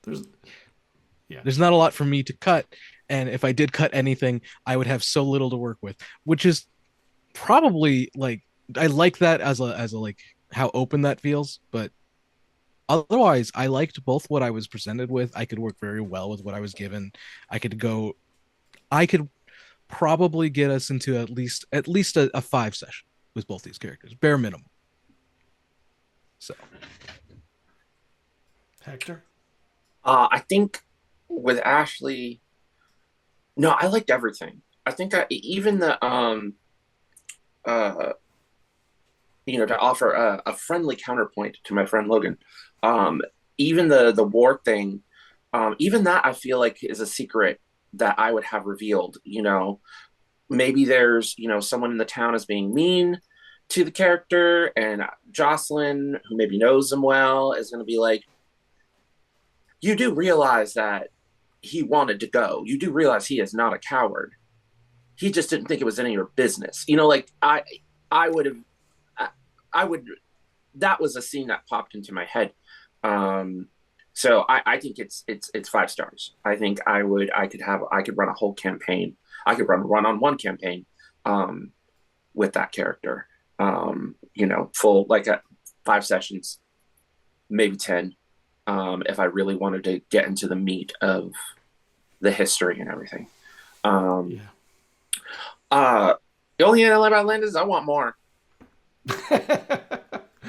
There's not a lot for me to cut, and if I did cut anything, I would have so little to work with, which is probably like I like that as a like how open that feels, but otherwise I liked both what I was presented with. I could work very well with what I was given. I could probably get us into at least a 5 session with both these characters, bare minimum. So Hector? I think with Ashley, no, I liked everything. I think even the to offer a friendly counterpoint to my friend Logan, even the war thing, even that I feel like is a secret that I would have revealed. Maybe there's someone in the town is being mean to the character, and Jocelyn, who maybe knows him well, is going to be like, you do realize that he wanted to go. You do realize he is not a coward. He just didn't think it was any of your business. I would that was a scene that popped into my head. So I think it's 5 stars. I think I could run a whole campaign. I could run a run-on-one campaign with that character. Full like 5 sessions, maybe 10, if I really wanted to get into the meat of the history and everything. The only thing I like about Landis is I want more.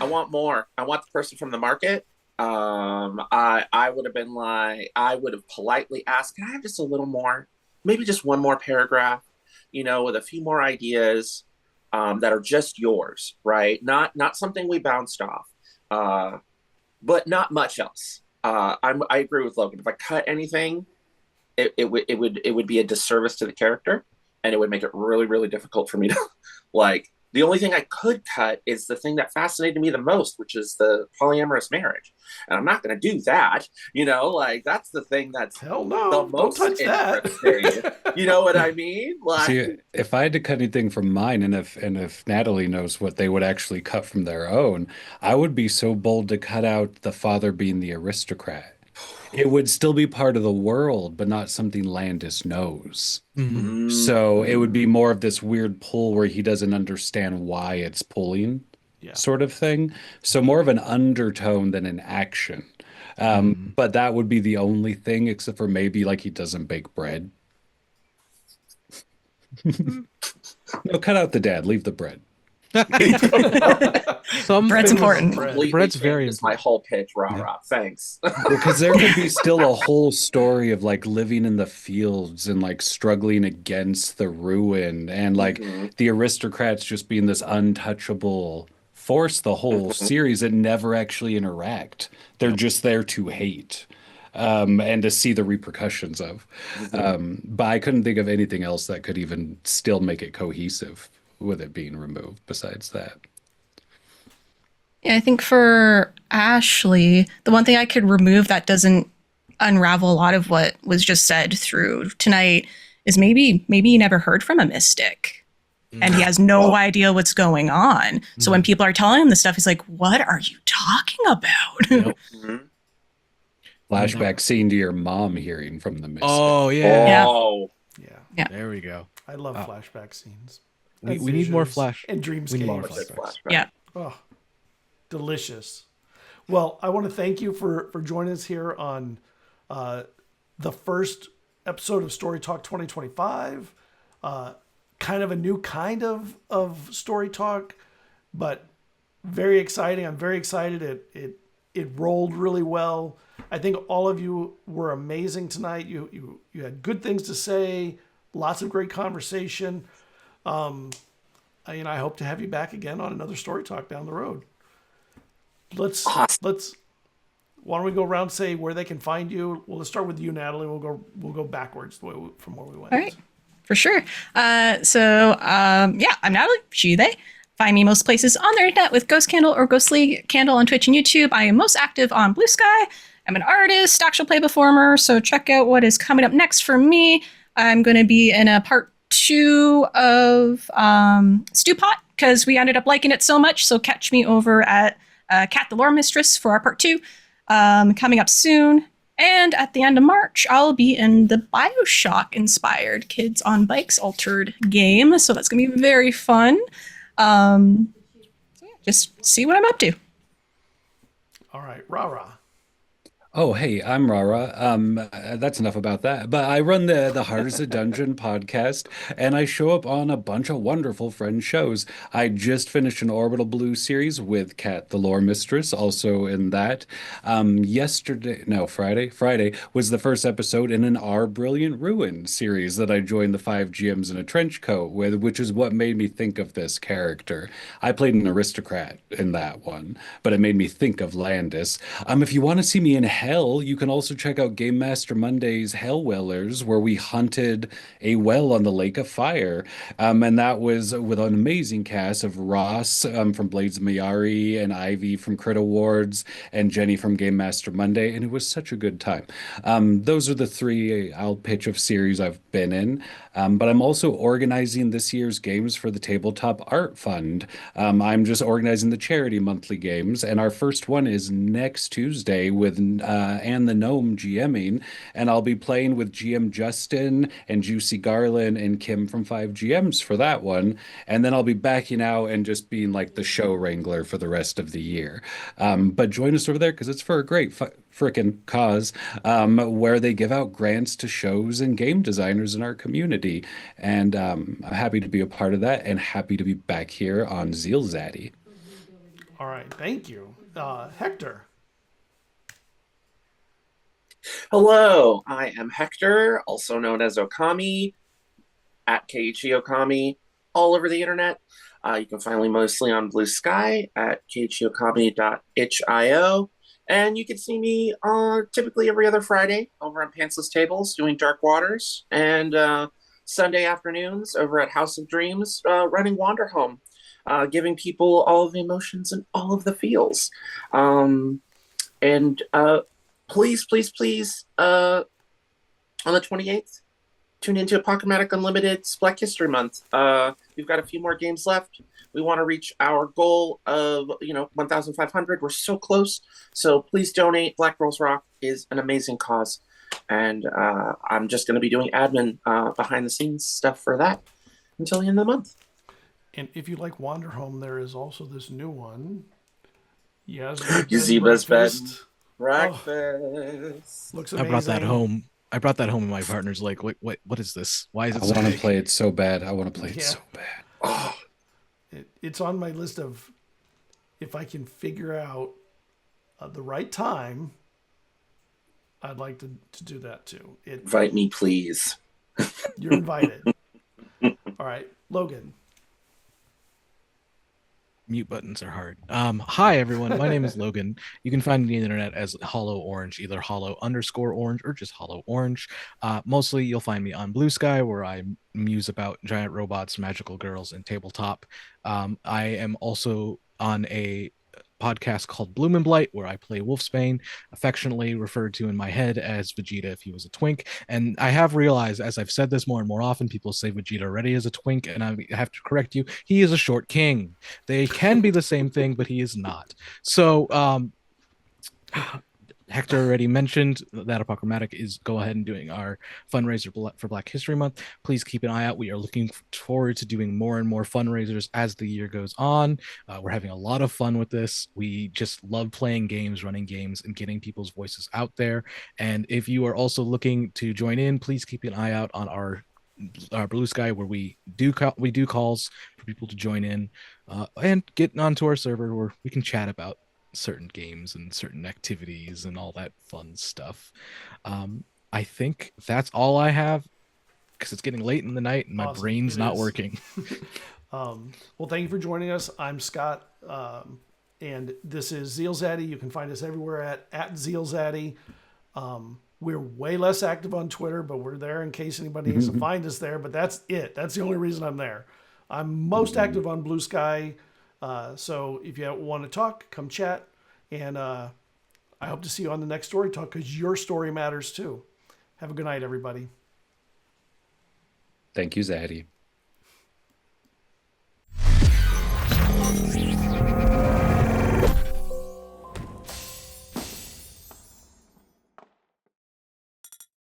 I want more. I want the person from the market. I would have been like, I would have politely asked, can I have just a little more? Maybe just one more paragraph, with a few more ideas that are just yours, right? Not something we bounced off, but not much else. I agree with Logan. If I cut anything, it would be a disservice to the character, and it would make it really, really difficult for me to like. The only thing I could cut is the thing that fascinated me the most, which is the polyamorous marriage. And I'm not going to do that. That's the thing that's hell no, the most don't touch interesting. That. You know what I mean? See, if I had to cut anything from mine, and if Natalie knows what they would actually cut from their own, I would be so bold to cut out the father being the aristocrat. it would still be part of the world, but not something Landis knows. Mhm. So it would be more of this weird pull where he doesn't understand why it's pulling, Yeah. sort of thing. So more of an undertone than an action. But that would be the only thing, except for maybe like he doesn't bake bread. No, cut out the dad, leave the bread. Some Bread's things- important. Completely Bread's very changes my important. whole pitch, rah. Thanks. Because there could be still a whole story of like living in the fields and like struggling against the ruin and like Mhm. the aristocrats just being this untouchable force the whole series and never actually interact. They're just there to hate. And to see the repercussions of. But I couldn't think of anything else that could even still make it cohesive with it being removed besides that. Yeah, I think for Ashley, the one thing I could remove that doesn't unravel a lot of what was just said through tonight is maybe you never heard from a mystic and he has no idea what's going on. So when people are telling him this stuff, he's like, what are you talking about? Mhm. Flashback scene to your mom hearing from the mystic. Oh yeah. Oh, Yeah. There we go. I love flashback scenes. We And need more visions flash. and We need more dreamscapes. that's a flashbacks. flashback. Yeah. Oh, delicious. Well, I want to thank you for joining us here on the first episode of Story Talk 2025. Kind of a new kind of Story Talk, but very exciting. I'm very excited. It rolled really well. I think all of you were amazing tonight. You had good things to say, lots of great conversation. I hope to have you back again on another Story Talk down the road. Let's why don't we go around, say where they can find you? Well, let's start with you, Natalie. We'll go backwards from where we went. All right, for sure. I'm Natalie, she, they. Find me most places on the internet with Ghost Candle or Ghostly Candle on Twitch and YouTube. I am most active on Bluesky. I'm an artist, actual play performer, so check out what is coming up next for me. I'm going to be in a part 2 of Stew Pot because we ended up liking it so much, so catch me over at Cat the Lore Mistress for our part 2 coming up soon. And at the end of March, I'll be in the Bioshock-inspired Kids on Bikes altered game, so that's going to be very fun. Just see what I'm up to. All right, rah. Oh, hey, I'm Rara. That's enough about that. But I run the Heart is a Dungeon podcast, and I show up on a bunch of wonderful friend shows. I just finished an Orbital Blue series with Kat, the Lore Mistress, also in that. Friday was the first episode in an Our Brilliant Ruin series that I joined the 5 GMs in a trench coat with, which is what made me think of this character. I played an aristocrat in that one, but it made me think of Landis. If you want to see me in hell, you can also check out GameMaster Monday's Hell Wellers, where we hunted a well on the Lake of Fire. And that was with an amazing cast of Ross from Blades of Mayari and Ivy from Crit Awards and Jenny from GameMaster Monday. And it was such a good time. Those are the 3 I'll pitch of series I've been in. But I'm also organizing this year's games for the Tabletop Art Fund. I'm just organizing the charity monthly games, and our first one is next Tuesday with Anne the Gnome GMing, and I'll be playing with GM Justin and Juicy Garland and Kim from 5 GMs for that one, and then I'll be backing out and just being like the show wrangler for the rest of the year. But join us over there because it's for a great frickin' cause, where they give out grants to shows and game designers in our community. And I'm happy to be a part of that and happy to be back here on ZealZaddy. All right, thank you. Hector. Hello, I am Hector, also known as Okami, at Keiichi Okami, all over the internet. You can find me mostly on Bluesky at keiichiokami.itch.io. And you can see me typically every other Friday over on Pantsless Tables doing Dark Waters, and Sunday afternoons over at House of Dreams running Wander Home, giving people all of the emotions and all of the feels. Please, on the 28th, tune into Apocalyptic Unlimited Black History Month. We've got a few more games left. We want to reach our goal of 1,500. We're so close. So please donate. Black Girls Rock is an amazing cause, and I'm just going to be doing admin behind the scenes stuff for that until the end of the month. And if you like Wanderhome, there is also this new one. Yes, Ziba's Bed Breakfast. Breakfast. Looks I amazing. brought that home. And my partner's like, what is this? Why is it I so want to big? play it so bad. I want to play it Yeah. so bad. Oh, It's on my list of if I can figure out the right time, I'd like to do that too. Invite me, please. You're invited. All right, Logan. Mute buttons are hard. Hi everyone, my name is Logan. You can find me on the internet as Hollow Orange, either Hollow_Orange or just Hollow Orange. Mostly you'll find me on Bluesky, where I muse about giant robots, magical girls, and tabletop. I am also on a podcast called Bloom and Blight, where I play Wolfsbane, affectionately referred to in my head as Vegeta if he was a twink. And I have realized, as I've said this more and more often, people say Vegeta already is a twink, and I have to correct you. He is a short king. They can be the same thing, but he is not. So, Hector already mentioned that Apochromatic is go ahead and doing our fundraiser for Black History Month. Please keep an eye out. We are looking forward to doing more and more fundraisers as the year goes on. We're having a lot of fun with this. We just love playing games, running games, and getting people's voices out there. And if you are also looking to join in, please keep an eye out on our Bluesky, where we do calls for people to join in and get onto our server where we can chat about certain games and certain activities and all that fun stuff. I think that's all I have, because it's getting late in the night and my Awesome. brain's It not is. working. Well, thank you for joining us. I'm Scott, and this is ZealZaddy. You can find us everywhere at ZealZaddy. We're way less active on Twitter, but we're there in case anybody needs to find us there. But that's it. That's the only reason I'm there. I'm most active on Bluesky. So if you want to talk, come chat. And I hope to see you on the next Story Talk, because your story matters too. Have a good night, everybody. thank you, Zaddy.